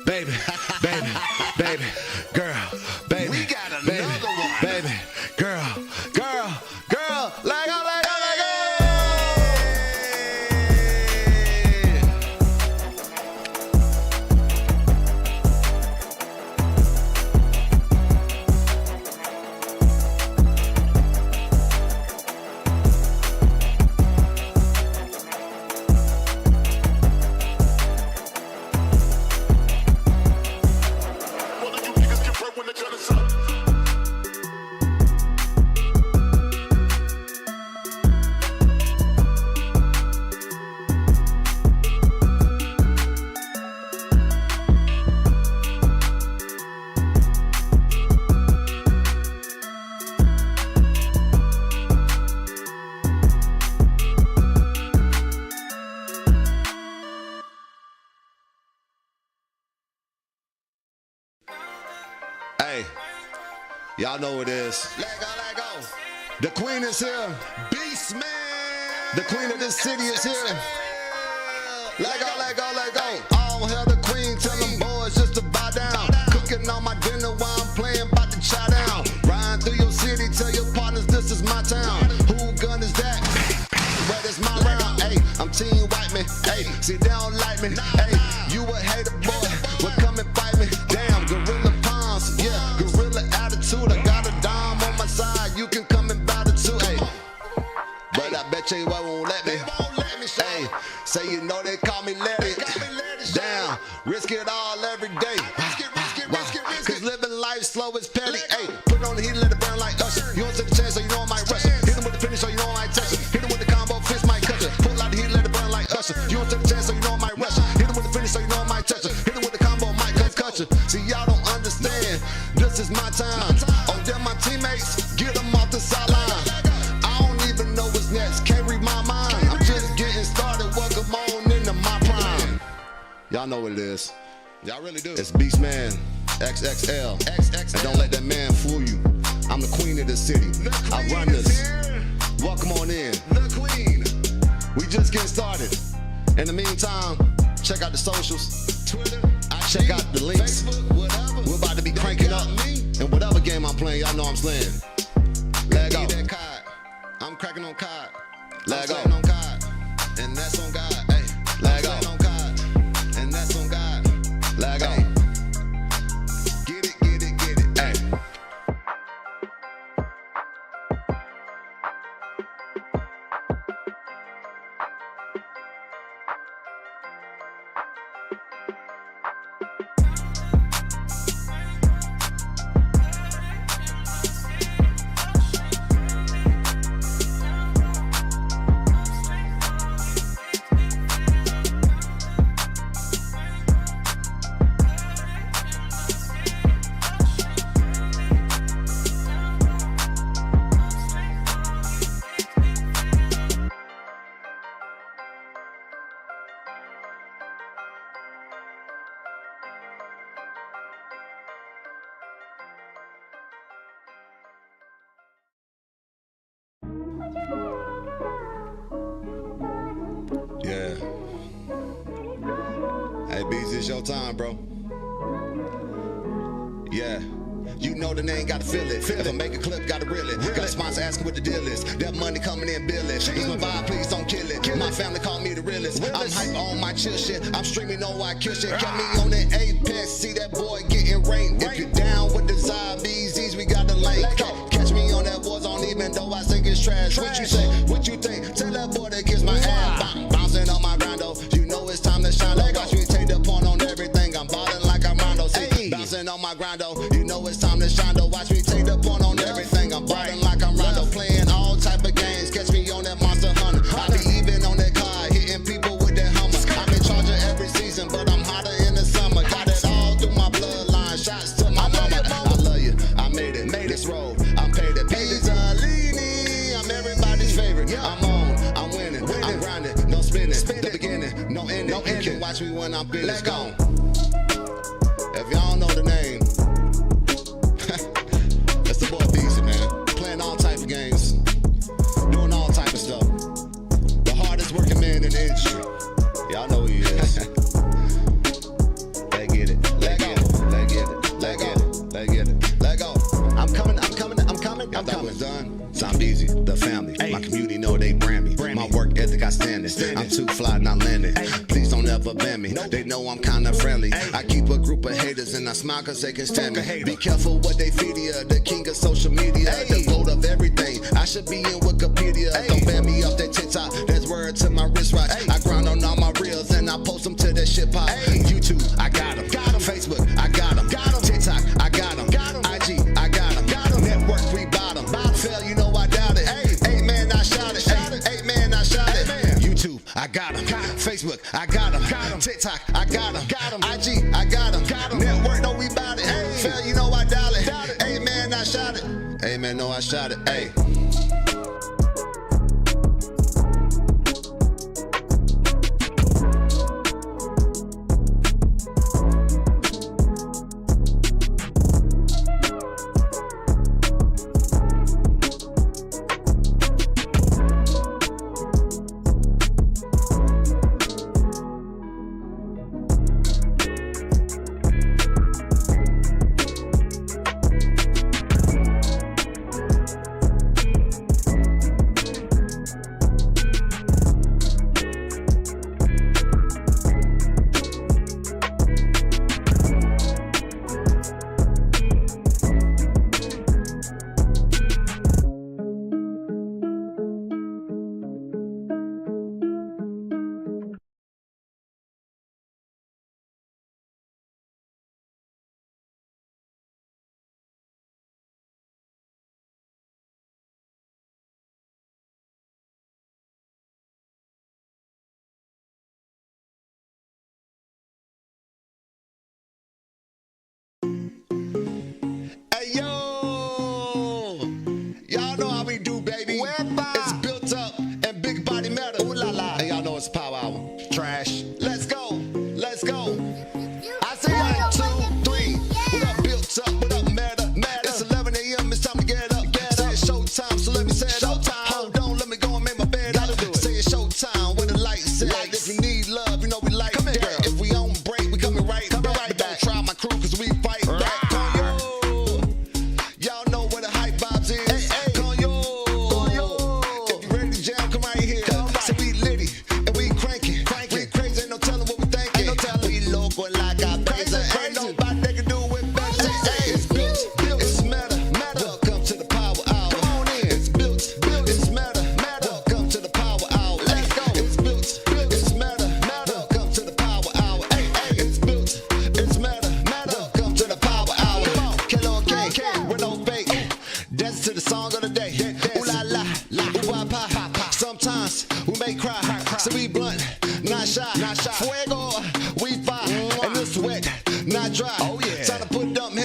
Baby. Baby. Baby. Girl. Baby. We got another one. Baby. Girl. Girl. Girl. Let go, let go, let go. Hey, y'all know what it is. Let go. The queen is here. Beast man. The queen of this city is here. Let go. All hail the queen. Tell them boys just to bow down. Cooking on my dinner while I'm playing, about to chow down. Riding through your city, tell your partners this is my town. Who gun is that? But it's my round. Hey, I'm Team White Man. Hey, see they don't like me. Hey, you a hater boy. Well, come and fight me. Damn, gorilla palms. Yeah, gorilla attitude. I got a dime on my side. You can come and bow the two. Hey, but I bet you won't let me. Hey, say you know they call me Larry. Damn, risk it all every day. Cause living life slow is petty. Hey, put it on the heat, let it burn like Usher. You don't take the chance, so you know I might rush it. Hit him with the finish, so you know I might touch it. Hit him with the combo, fist might cut it. Pull out the heat, let it burn like Usher. You don't take the chance, so you know I might rush it. Hit him with the finish, so you know I might touch it. Hit him with the combo, might cut you. See, y'all don't understand. This is my time. Oh, they're my teammates. Get them off the sideline. I don't even know what's next. Can't read my mind. I'm just getting started. Welcome on into my prime. Y'all know what it is. Y'all really do. It's Beast Man, XXL. And don't let that man fool you. I'm the queen of the city. I run this. Welcome on in. The queen. We just getting started. In the meantime, check out the socials. Twitter. Check out the links. Facebook, whatever. We're about to be cranking up. And whatever game I'm playing, y'all know I'm slaying. Let go. I'm cracking on COD. Let go. On COD. And that's on God. Hey. Let go. On COD. And that's on God. Let go. Get it. Hey. Yeah. Hey, Beats, it's your time, bro. Yeah. You know the name, gotta feel it. If I make a clip, gotta reel it. Got a sponsor asking what the deal is. That money coming in, bill it. It's my vibe, please don't kill it. My family call me the realest. I'm hype on my chill shit. I'm streaming on why kill shit. Got me on that Apex, see that boy getting ranked. If you're down with the zombies, we got the link. Catch me on that Warzone, even though I think it's trash. What you say? What you think? Tell that boy to kiss my ass. Bouncing on my grindo. You know it's time to shine. Watch me take the point on everything. I'm ballin' like I'm Rondo. See, bouncing on my grindo. You know it's time to shine. Watch me take the point on everything. I'm ballin' like I'm Rondo. Playing all type of games. Catch me on that Monster Hunter. I be even on that car, hitting people with that Hummer. I'm in charge of every season, but I'm hotter in the summer. Got it all through my bloodline. Shots to my mama. I love you. I made it. Made this road. I'm paid it. Pizzolini. I'm everybody's favorite. I'm on. I'm winning. I'm grinding. No spinning. The beginning. No ending. You can watch me when I'm finished. Gone. If y'all know the name, that's the boy Beast, man. Playing all type of games, doing all type of stuff. The hardest working man in the industry. Y'all know who he is. Let's get it. Let go. Let's get it. Let go. Let's get it. Let go. I'm coming. I'm coming. Done. Zombies, the family. My community know they brand me. My work ethic, I stand it. I'm too fly, not landing. Please don't ever ban me. They know I'm kinda friendly. I keep a group of haters and I smile cause they can stand me. Be careful what they feed you. The king of social media. The goat of everything. I should be in Wikipedia. Don't ban me off that TikTok. That's word to my wristwatch. I grind on all my reels and I post them to that shit pop. YouTube, I got them. Facebook, I got them. TikTok, I got them. IG, I got them. Network, we bottom. Fail, you know I doubt it. Hey man, I shout it. Hey man, I shout it. YouTube, I got them. Facebook, I got them. TikTok, I got them. IG, I got them. Network, know we bout it. Fail, you know I doubt it. Hey man, I shout it. Hey man, know I shout it. Hey.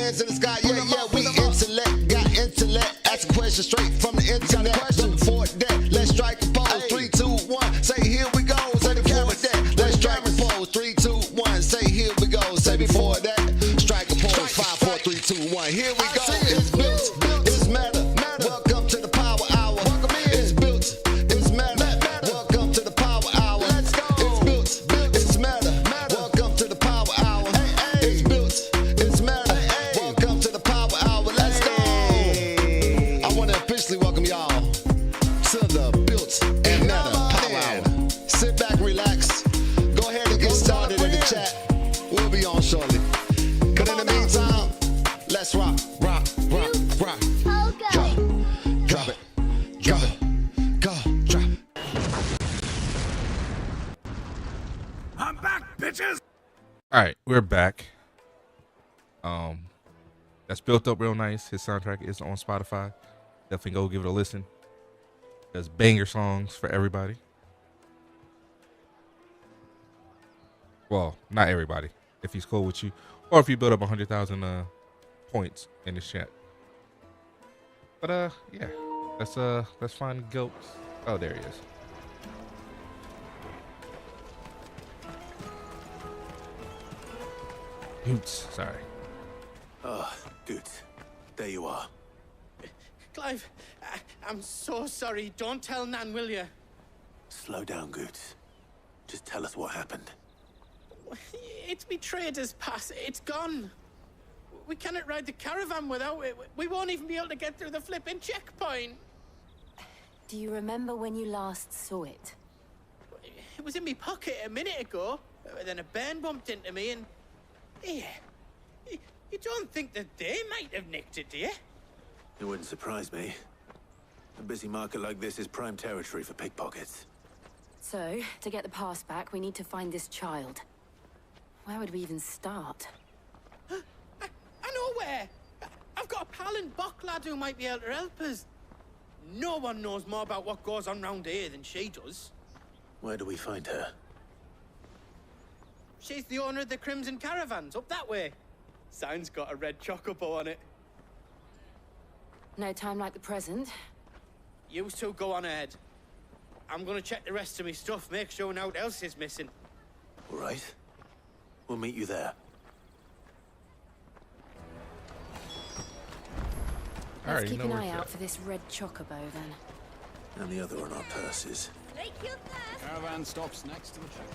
hands in the sky, yeah, yeah, we intellect, got intellect. Ask a question straight from the internet. Before that, let's strike a pose. 3, 2, 1, say here we go. Say before that, let's strike a pose. 3, 2, 1, say here we go. Say before that, strike a pose. 5, 4, 3, 2, 1, here we go. It's built, it's matter. Welcome to the power hour. It's built, it's matter. Welcome to the power hour. Let's go. It's built, it's matter. Welcome to the power hour. It's built, it's matter. Welcome to the power hour. Let's go. I want to officially welcome y'all to the Built and Matter Power Hour. Sit back, relax. Go ahead and get started in the chat. We'll be on shortly. But in the meantime, let's rock. Drop it. Go. Drop. I'm back, bitches! All right, we're back. That's built up real nice. His soundtrack is on Spotify. Definitely go give it a listen. There's banger songs for everybody. Well, not everybody. If he's cool with you, or if you build up 100,000 points in the chat. But yeah, let's find Goat. Oh, there he is. Oops, sorry. Oh, good. There you are. Clive, I'm so sorry. Don't tell Nan, will you? Slow down, Goots. Just tell us what happened. It's me trader's pass. It's gone. We cannot ride the caravan without it. We won't even be able to get through the flipping checkpoint. Do you remember when you last saw it? It was in my pocket a minute ago. Then a bairn bumped into me and... Yeah. You don't think that they might have nicked it, do you? It wouldn't surprise me. A busy market like this is prime territory for pickpockets. So, to get the pass back, we need to find this child. Where would we even start? I know where! I've got a pal in Bock lad who might be able to help us. No one knows more about what goes on round here than she does. Where do we find her? She's the owner of the Crimson Caravans, up that way. Sign's got a red chocobo on it. No time like the present. You two go on ahead. I'm gonna check the rest of my stuff, make sure no one else is missing. All right. We'll meet you there. Let's keep an eye out for this red chocobo, then. And the other on our purses. Caravan stops next to the check.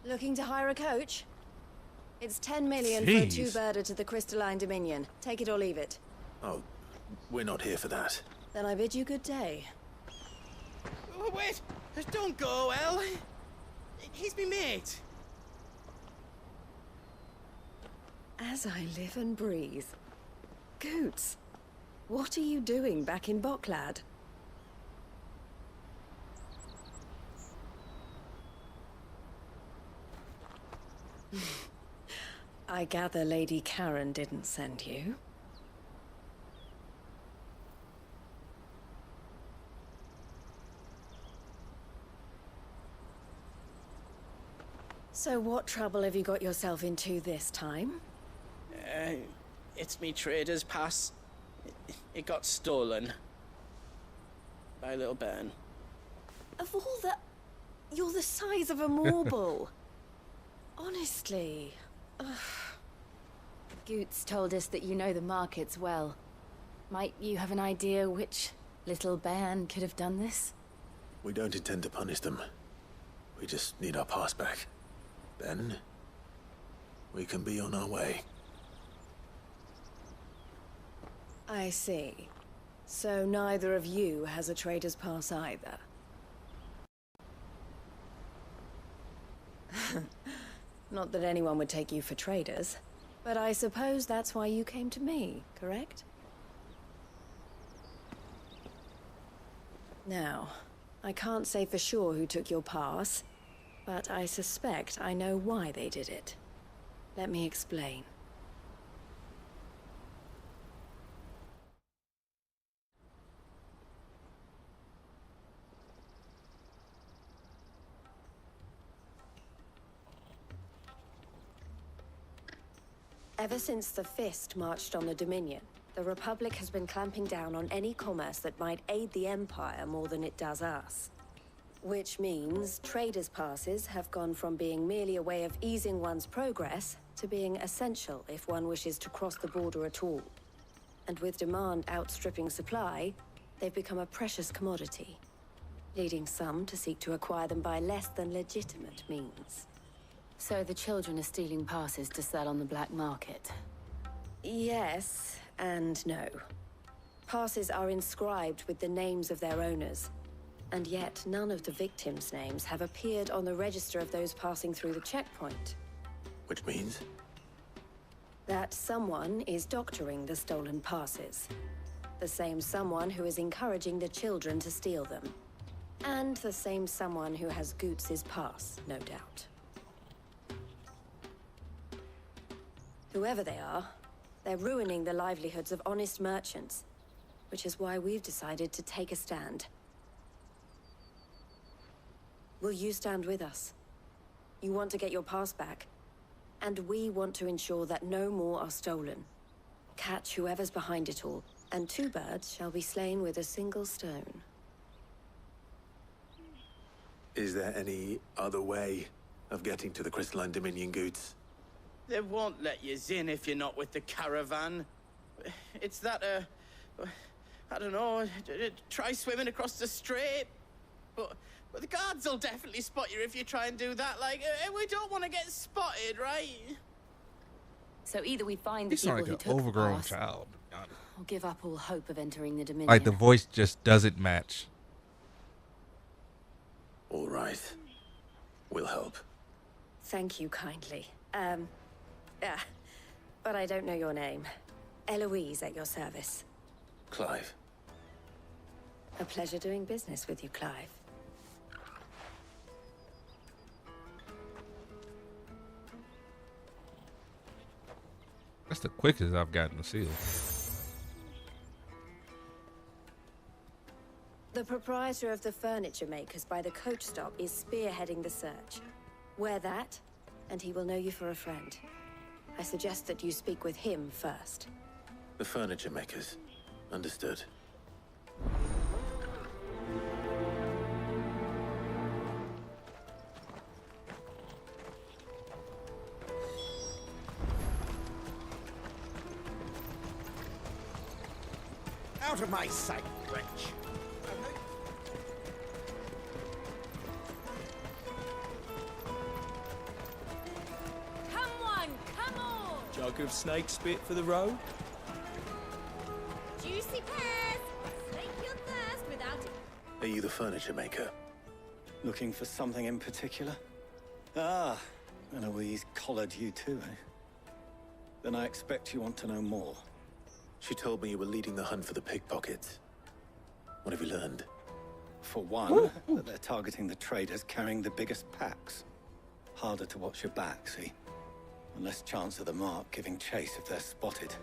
Looking to hire a coach? It's 10 million for a two-birder to the Crystalline Dominion. Take it or leave it. Oh, we're not here for that. Then I bid you good day. Oh, wait! Don't go, El! He's me mate. As I live and breathe. Goots, what are you doing back in Bocklad? I gather Lady Karen didn't send you. So what trouble have you got yourself into this time? It's me trader's pass. It got stolen. By a little bairn. Of all the... You're the size of a marble. Honestly. Ugh. Goots told us that you know the markets well. Might you have an idea which little bairn could have done this? We don't intend to punish them. We just need our pass back. Then, we can be on our way. I see. So neither of you has a trader's pass either. Not that anyone would take you for traders, but I suppose that's why you came to me, correct? Now, I can't say for sure who took your pass, But I suspect I know why they did it. Let me explain. Ever since the Fist marched on the Dominion, the Republic has been clamping down on any commerce that might aid the Empire more than it does us. Which means traders' passes have gone from being merely a way of easing one's progress to being essential if one wishes to cross the border at all. And with demand outstripping supply, they've become a precious commodity, leading some to seek to acquire them by less than legitimate means. So the children are stealing passes to sell on the black market? Yes and no. Passes are inscribed with the names of their owners, and yet none of the victims' names have appeared on the register of those passing through the checkpoint. Which means? That someone is doctoring the stolen passes. The same someone who is encouraging the children to steal them. And the same someone who has Goots's pass, no doubt. Whoever they are, they're ruining the livelihoods of honest merchants, which is why we've decided to take a stand. Will you stand with us? You want to get your pass back, and we want to ensure that no more are stolen. Catch whoever's behind it all, and 2 birds shall be slain with a single stone. Is there any other way of getting to the Crystalline Dominion goods? They won't let you in if you're not with the caravan. It's that, I don't know, try swimming across the strait. But the guards will definitely spot you if you try and do that. Like, we don't want to get spotted, right? So either we find the You sound people like who an took the overgrown pass, child. or give up all hope of entering the Dominion. Like the voice just doesn't match. All right. We'll help. Thank you kindly. But I don't know your name. Eloise at your service. Clive. A pleasure doing business with you, Clive. That's the quickest I've gotten a seal. The proprietor of the furniture makers by the coach stop is spearheading the search. Wear that, and he will know you for a friend. I suggest that you speak with him first. The furniture makers. Understood. Out of my sight, wretch! Come on, come on! Jug of snake spit for the road? Juicy pears! Slake your thirst without it. Are you the furniture maker? Looking for something in particular? Ah, Eloise collared you too, eh? Then I expect you want to know more. She told me you were leading the hunt for the pickpockets. What have you learned? For one, that they're targeting the traders carrying the biggest packs. Harder to watch your back, see? And less chance of the mark giving chase if they're spotted.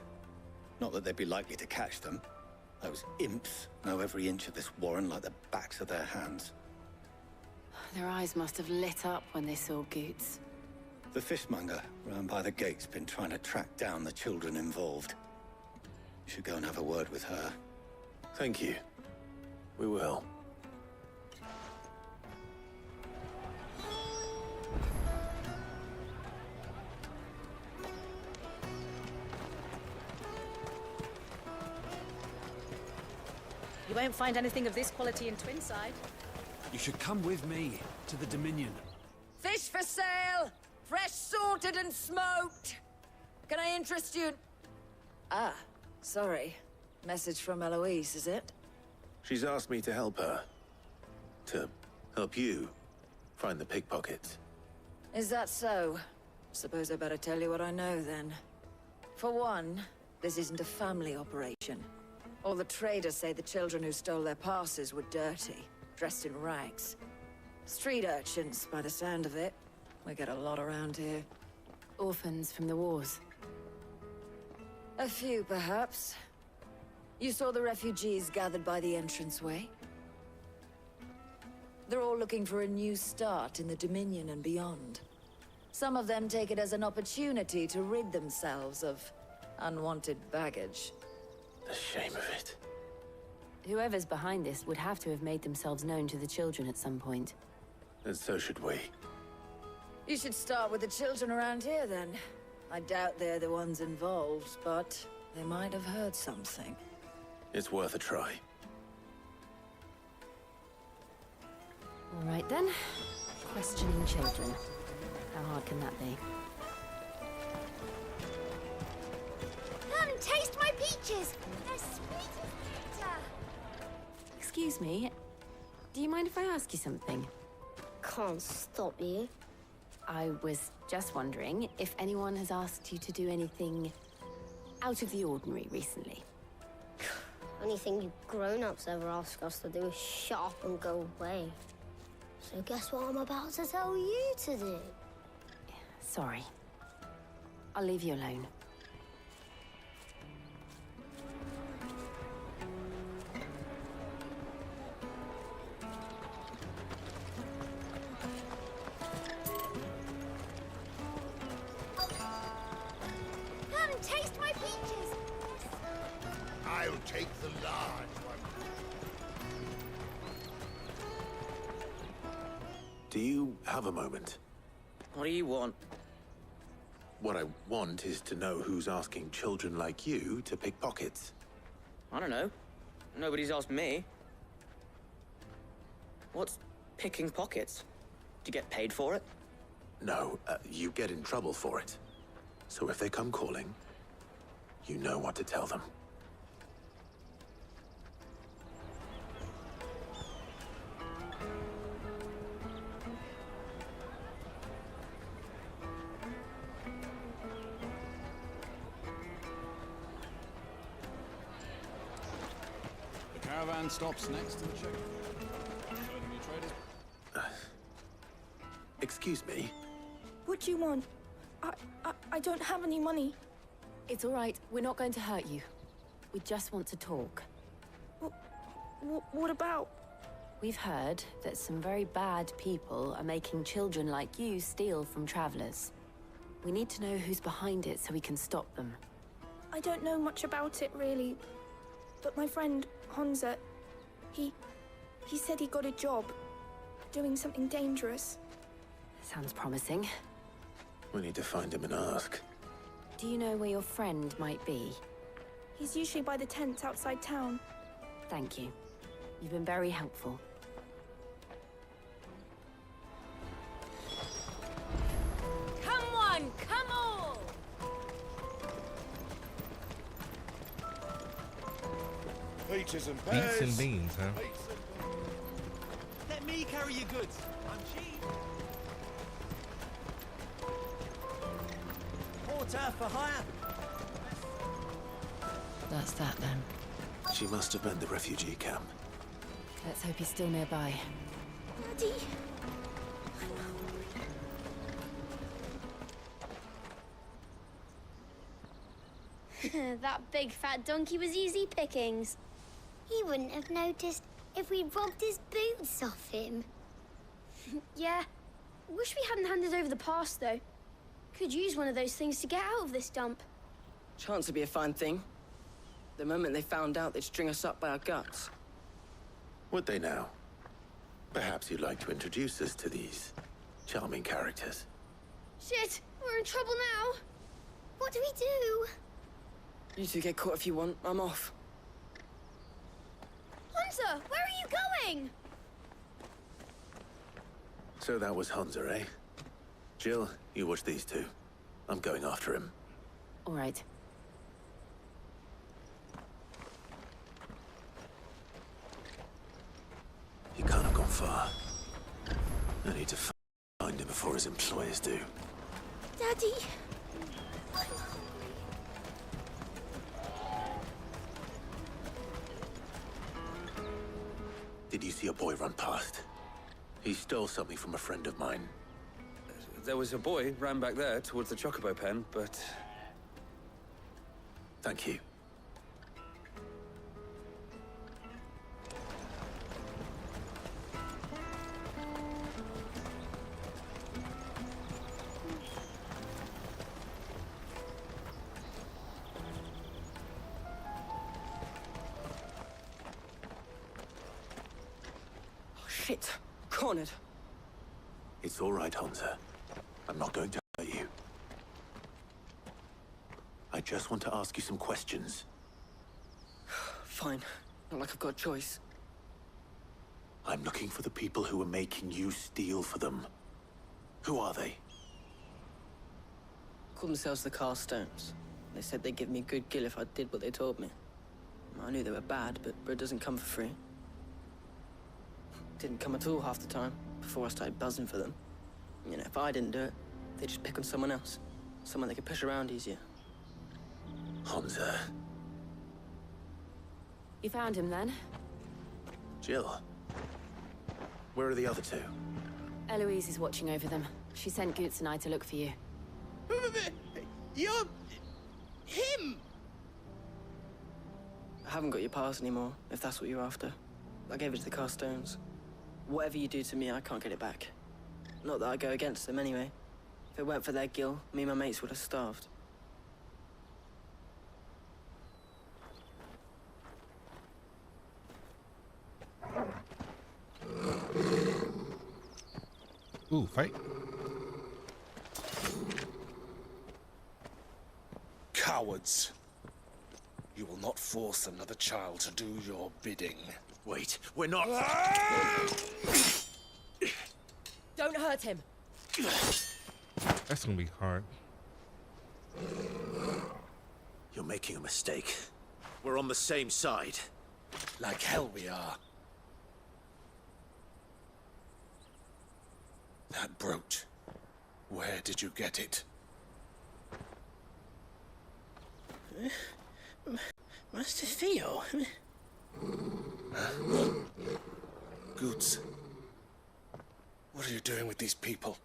Not that they'd be likely to catch them. Those imps know every inch of this warren like the backs of their hands. Their eyes must have lit up when they saw Goots. The fishmonger round by the gate's been trying to track down the children involved. You should go and have a word with her. Thank you. We will. You won't find anything of this quality in Twinside. You should come with me to the Dominion. Fish for sale! Fresh sorted and smoked! Can I interest you? Ah, sorry. Message from Eloise, is it? She's asked me to help her. To help you find the pickpockets. Is that so? Suppose I better tell you what I know, then. For one, this isn't a family operation. All the traders say the children who stole their passes were dirty, dressed in rags. Street urchins, by the sound of it. We get a lot around here. Orphans from the wars. A few, perhaps. You saw the refugees gathered by the entranceway? They're all looking for a new start in the Dominion and beyond. Some of them take it as an opportunity to rid themselves of unwanted baggage. The shame of it. Whoever's behind this would have to have made themselves known to the children at some point. And so should we. You should start with the children around here, then. I doubt they're the ones involved, but they might have heard something. It's worth a try. All right, then. Questioning children. How hard can that be? Come, taste my peaches! They're sweet as nectar! Excuse me. Do you mind if I ask you something? Can't stop you. I was just wondering if anyone has asked you to do anything out of the ordinary recently. Anything you grown-ups ever ask us to do is shut up and go away. So guess what I'm about to tell you to do? Sorry. I'll leave you alone. Come, taste my peaches! I'll take the large one. Do you have a moment? What do you want? What I want is to know who's asking children like you to pick pockets. I don't know. Nobody's asked me. What's picking pockets? Do you get paid for it? No, you get in trouble for it. So if they come calling, you know what to tell them. The caravan stops next to the check. Further new traders. Excuse me? What do you want? I don't have any money. It's all right. We're not going to hurt you. We just want to talk. What about? We've heard that some very bad people are making children like you steal from travelers. We need to know who's behind it so we can stop them. I don't know much about it, really. But my friend, Hansa, he said he got a job. Doing something dangerous. Sounds promising. We need to find him and ask. Do you know where your friend might be? He's usually by the tents outside town. Thank you. You've been very helpful. Come one, come all! Peaches and Beets and beans, huh? Let me carry your goods. I'm cheap. Porter for hire. That's that then. She must have been the refugee camp. Let's hope he's still nearby. Daddy! That big fat donkey was easy pickings. He wouldn't have noticed if we'd robbed his boots off him. Yeah. Wish we hadn't handed over the pass, though. Could use one of those things to get out of this dump. Chance would be a fine thing. The moment they found out, they'd string us up by our guts. Would they now? Perhaps you'd like to introduce us to these charming characters. Shit! We're in trouble now! What do we do? You two get caught if you want. I'm off. Hunter, where are you going? So that was Hansa, eh? Jill, you watch these two. I'm going after him. All right. He can't have gone far. I need to find him before his employers do. Daddy! Did you see a boy run past? He stole something from a friend of mine. There was a boy ran back there towards the Chocobo pen, but... Thank you. Shit. Cornered. It's all right, Hansa. I'm not going to hurt you. I just want to ask you some questions. Fine. Not like I've got a choice. I'm looking for the people who are making you steal for them. Who are they? Call themselves the Carstones. They said they'd give me good gill if I did what they told me. I knew they were bad, but bread doesn't come for free. Didn't come at all half the time, before I started buzzing for them. You know, if I didn't do it, they'd just pick on someone else. Someone they could push around easier. Hansa. You found him then? Jill. Where are the other two? Eloise is watching over them. She sent Goots and I to look for you. You're... him! I haven't got your pass anymore, if that's what you're after. I gave it to the Carstones. Whatever you do to me, I can't get it back. Not that I go against them anyway. If it weren't for their gill, me and my mates would have starved. Ooh, fight. Cowards. You will not force another child to do your bidding. Wait, we're not... Don't hurt him. That's gonna be hard. You're making a mistake. We're on the same side. Like hell we are. That brooch. Where did you get it? Master Theo? Goots. What are you doing with these people?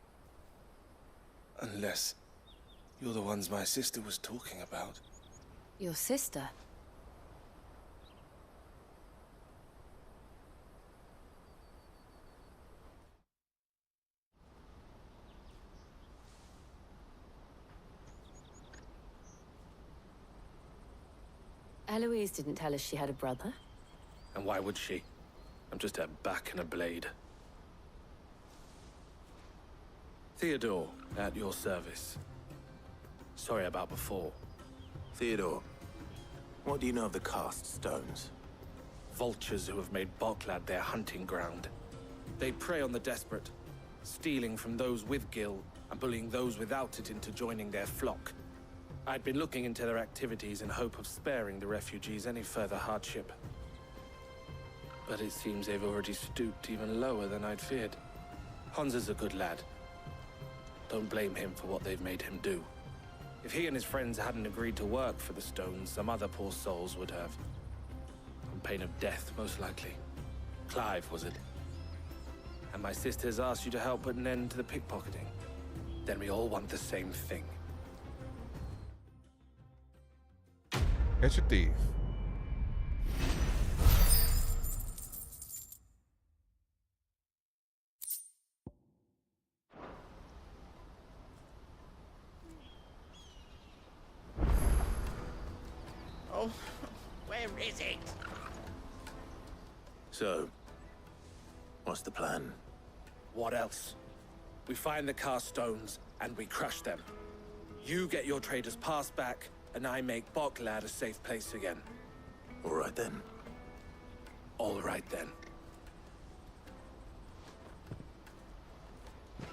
Unless you're the ones my sister was talking about. Your sister? Eloise didn't tell us she had a brother. And why would she? I'm just her back and a blade. Theodore, at your service. Sorry about before. Theodore, what do you know of the Cast Stones? Vultures who have made Boklad their hunting ground. They prey on the desperate, stealing from those with gil and bullying those without it into joining their flock. I'd been looking into their activities in hope of sparing the refugees any further hardship. But it seems they've already stooped even lower than I'd feared. Hansa's a good lad. Don't blame him for what they've made him do. If he and his friends hadn't agreed to work for the Stones, some other poor souls would have. On pain of death, most likely. Clive, was it? And my sisters asked you to help put an end to the pickpocketing. Then we all want the same thing. Catch a thief. Oh, where is it? So, what's the plan? What else? We find the Cast Stones and we crush them. You get your trader's pass back, and I make Boklad a safe place again. All right then. All right then.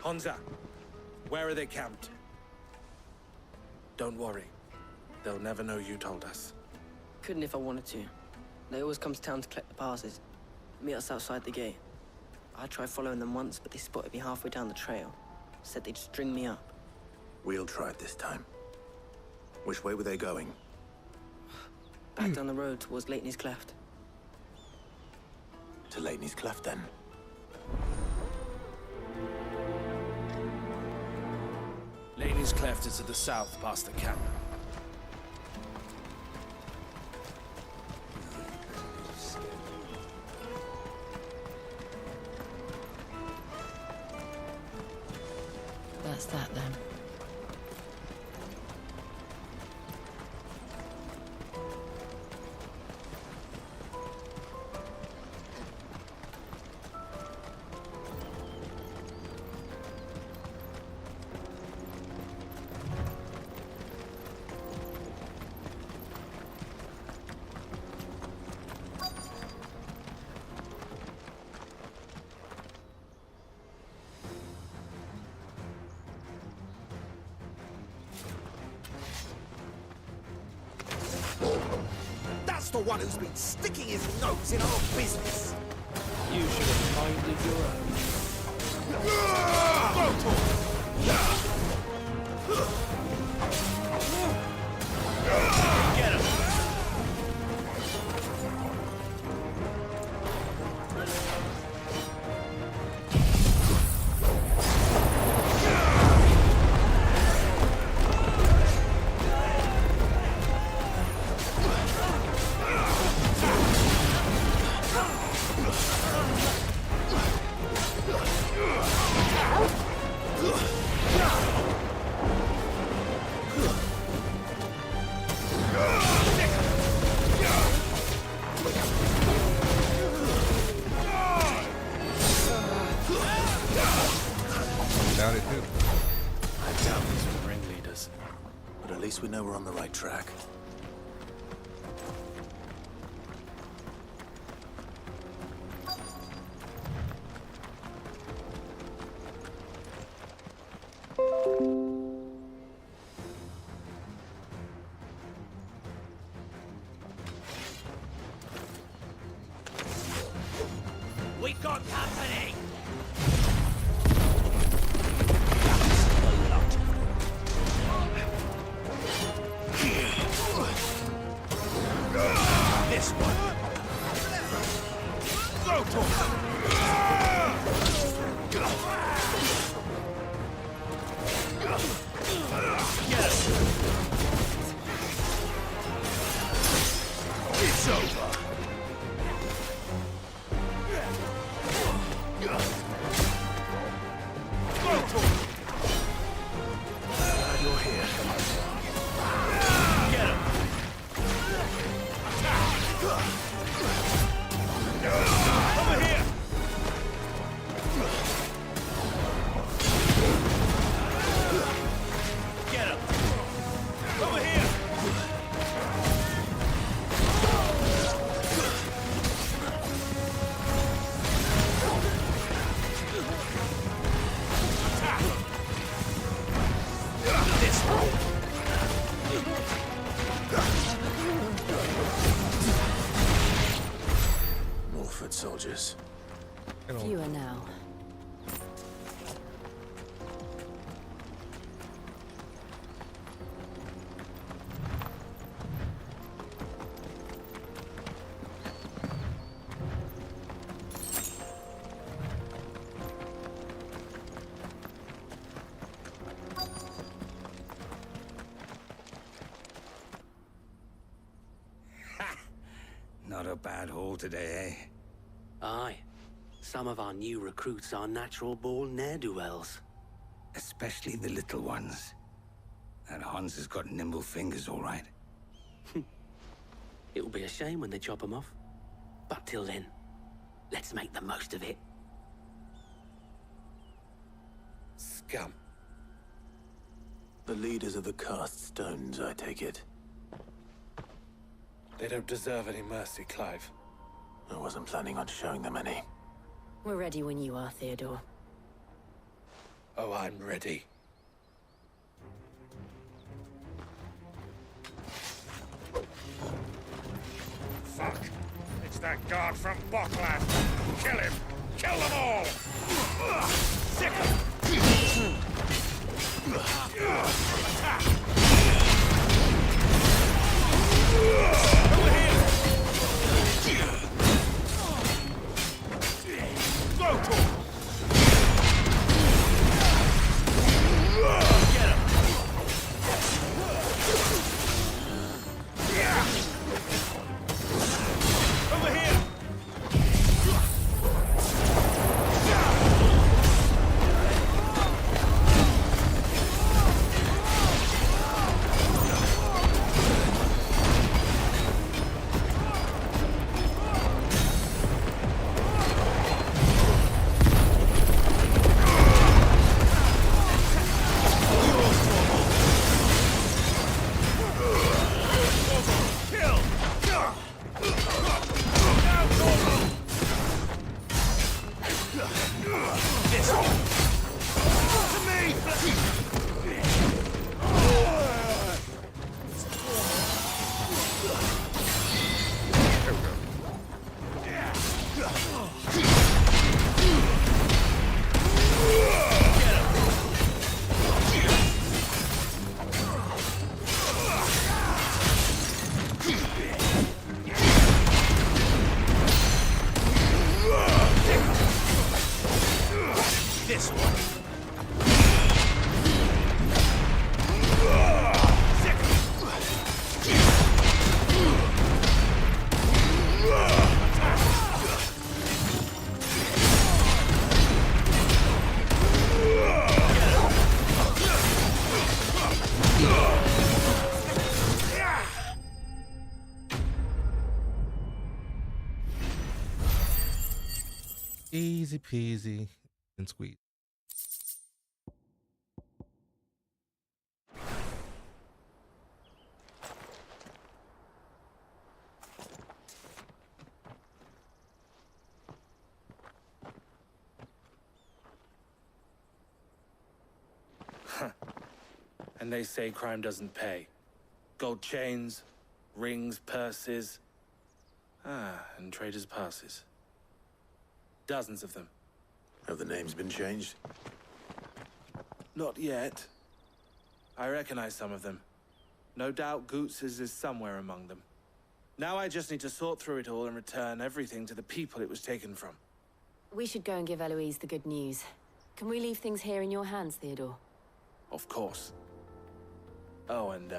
Hansa, where are they camped? Don't worry. They'll never know you told us. Couldn't if I wanted to. They always come to town to collect the passes. Meet us outside the gate. I tried following them once, but they spotted me halfway down the trail. Said they'd string me up. We'll try it this time. Which way were they going? Back down the road towards Leitney's Cleft. To Leitney's Cleft, then. Enemy's cleft is to the south, past the camp. That's that then. That's the one who's been sticking his nose in our business. You should have minded your own. Get him! Doubt it too. I doubt these were the ringleaders, but at least we know we're on the right track. We got company! This one. Go to Get him. It's over. Go to Glad you're here. Get him. Over here! Get him! Over here! Attack! This way! More foot soldiers. Fewer now. Not a bad haul today, eh? Aye. Some of our new recruits are natural-born ne'er-do-wells. Especially the little ones. That Hans has got nimble fingers, all right. It'll be a shame when they chop them off. But till then, let's make the most of it. Scum. The leaders of the cast stones, I take it. They don't deserve any mercy, Clive. I wasn't planning on showing them any. We're ready when you are, Theodore. Oh, I'm ready. Fuck! It's that guard from Bokland! Kill him! Kill them all! Sick him! Attack! Over here! Go to him! Get him! Easy peasy and squeeze. And they say crime doesn't pay. Gold chains, rings, purses. And traders' passes. Dozens of them. Have the names been changed? Not yet. I recognize some of them. No doubt Goots's is somewhere among them. Now I just need to sort through it all and return everything to the people it was taken from. We should go and give Eloise the good news. Can we leave things here in your hands, Theodore? Of course. Oh, and,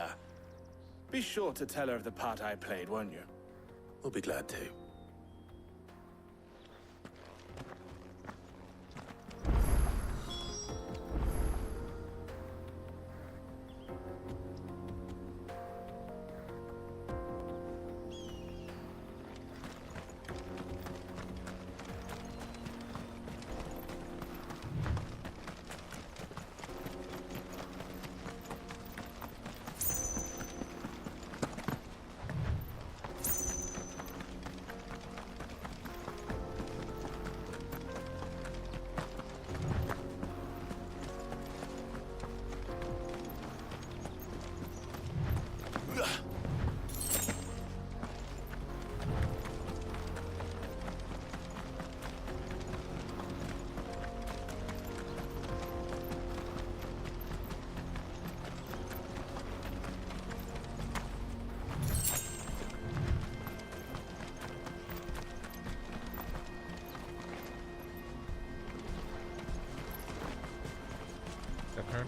be sure to tell her of the part I played, won't you? We'll be glad to. Turn.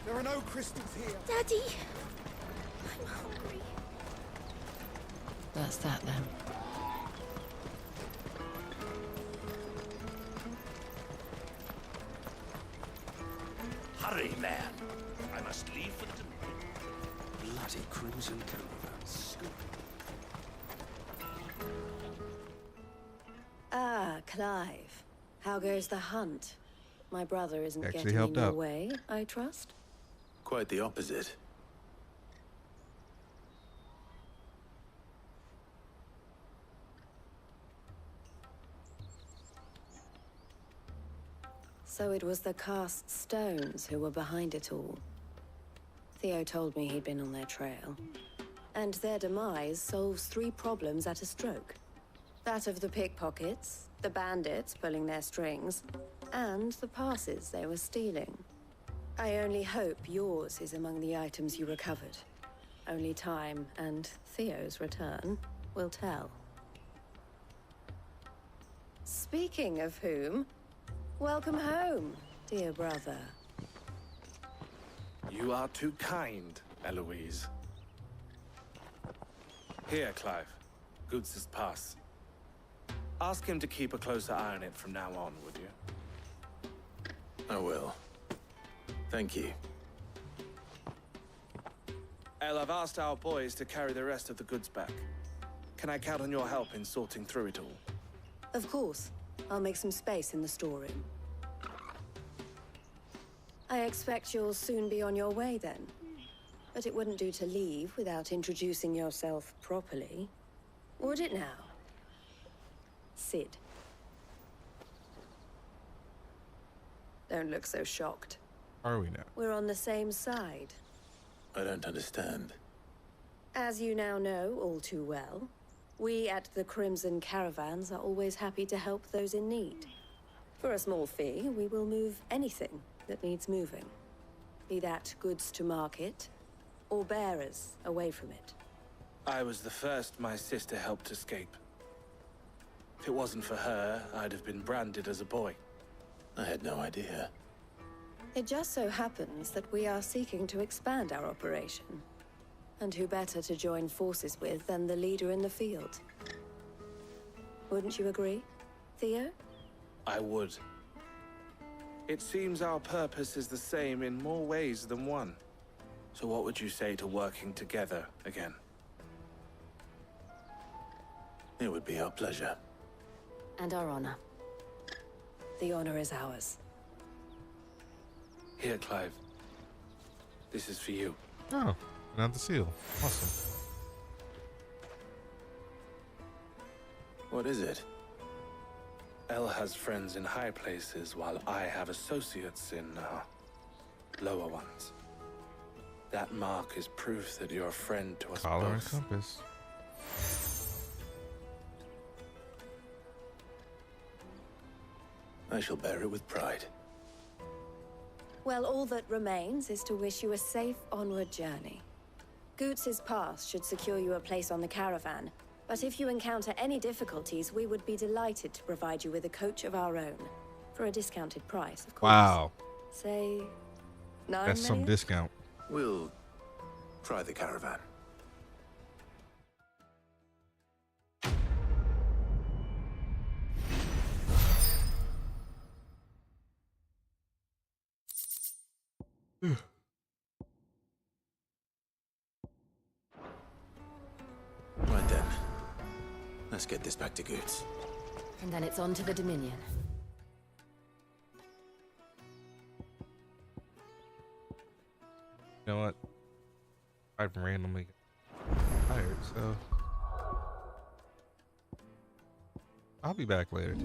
There are no crystals here. Daddy! I'm hungry. That's that then. Hurry, man. I must leave for the bloody crimson caravan. Stupid. Ah, Clive. How goes the hunt? My brother isn't Actually getting helped in your out. way, I trust? Quite the opposite. So it was the cast stones who were behind it all. Theo told me he'd been on their trail. And their demise solves 3 problems at a stroke. That of the pickpockets, the bandits pulling their strings, and the passes they were stealing. I only hope yours is among the items you recovered. Only time and Theo's return will tell. Speaking of whom, welcome home, dear brother. You are too kind, Eloise. Here, Clive. Goots's pass. Ask him to keep a closer eye on it from now on, would you? I will. Thank you. El, I've asked our boys to carry the rest of the goods back. Can I count on your help in sorting through it all? Of course. I'll make some space in the storeroom. I expect you'll soon be on your way then. But it wouldn't do to leave without introducing yourself properly. Would it now? Sid. Don't look so shocked. Are we now? We're on the same side. I don't understand. As you now know all too well, we at the Crimson Caravans are always happy to help those in need. For a small fee, we will move anything that needs moving. Be that goods to market, or bearers away from it. I was the first my sister helped escape. If it wasn't for her, I'd have been branded as a boy. I had no idea. It just so happens that we are seeking to expand our operation. And who better to join forces with than the leader in the field? Wouldn't you agree, Theo? I would. It seems our purpose is the same in more ways than one. So what would you say to working together again? It would be our pleasure. And our honor. The honor is ours. Here, Clive. This is for you. Oh, another seal. Awesome. What is it? Elle has friends in high places, while I have associates in, lower ones. That mark is proof that you're a friend to us Collar and both. compass. I shall bear it with pride. Well, all that remains is to wish you a safe onward journey. Goots's pass should secure you a place on the caravan, but if you encounter any difficulties, we would be delighted to provide you with a coach of our own. For a discounted price, of course. Wow. Say, 9 That's some million? discount. We'll try the caravan. Right then. Let's get this back to Goots. And then it's on to the Dominion. You know what? I've randomly tired, so I'll be back later.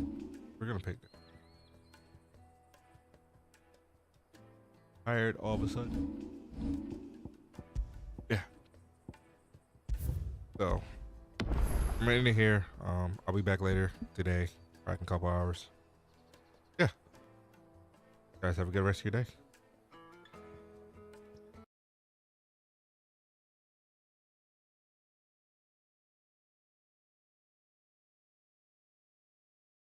We're gonna pick it. Tired all of a sudden. Yeah. So I'm ending it here. I'll be back later today, back in a couple hours. Yeah. Guys, have a good rest of your day.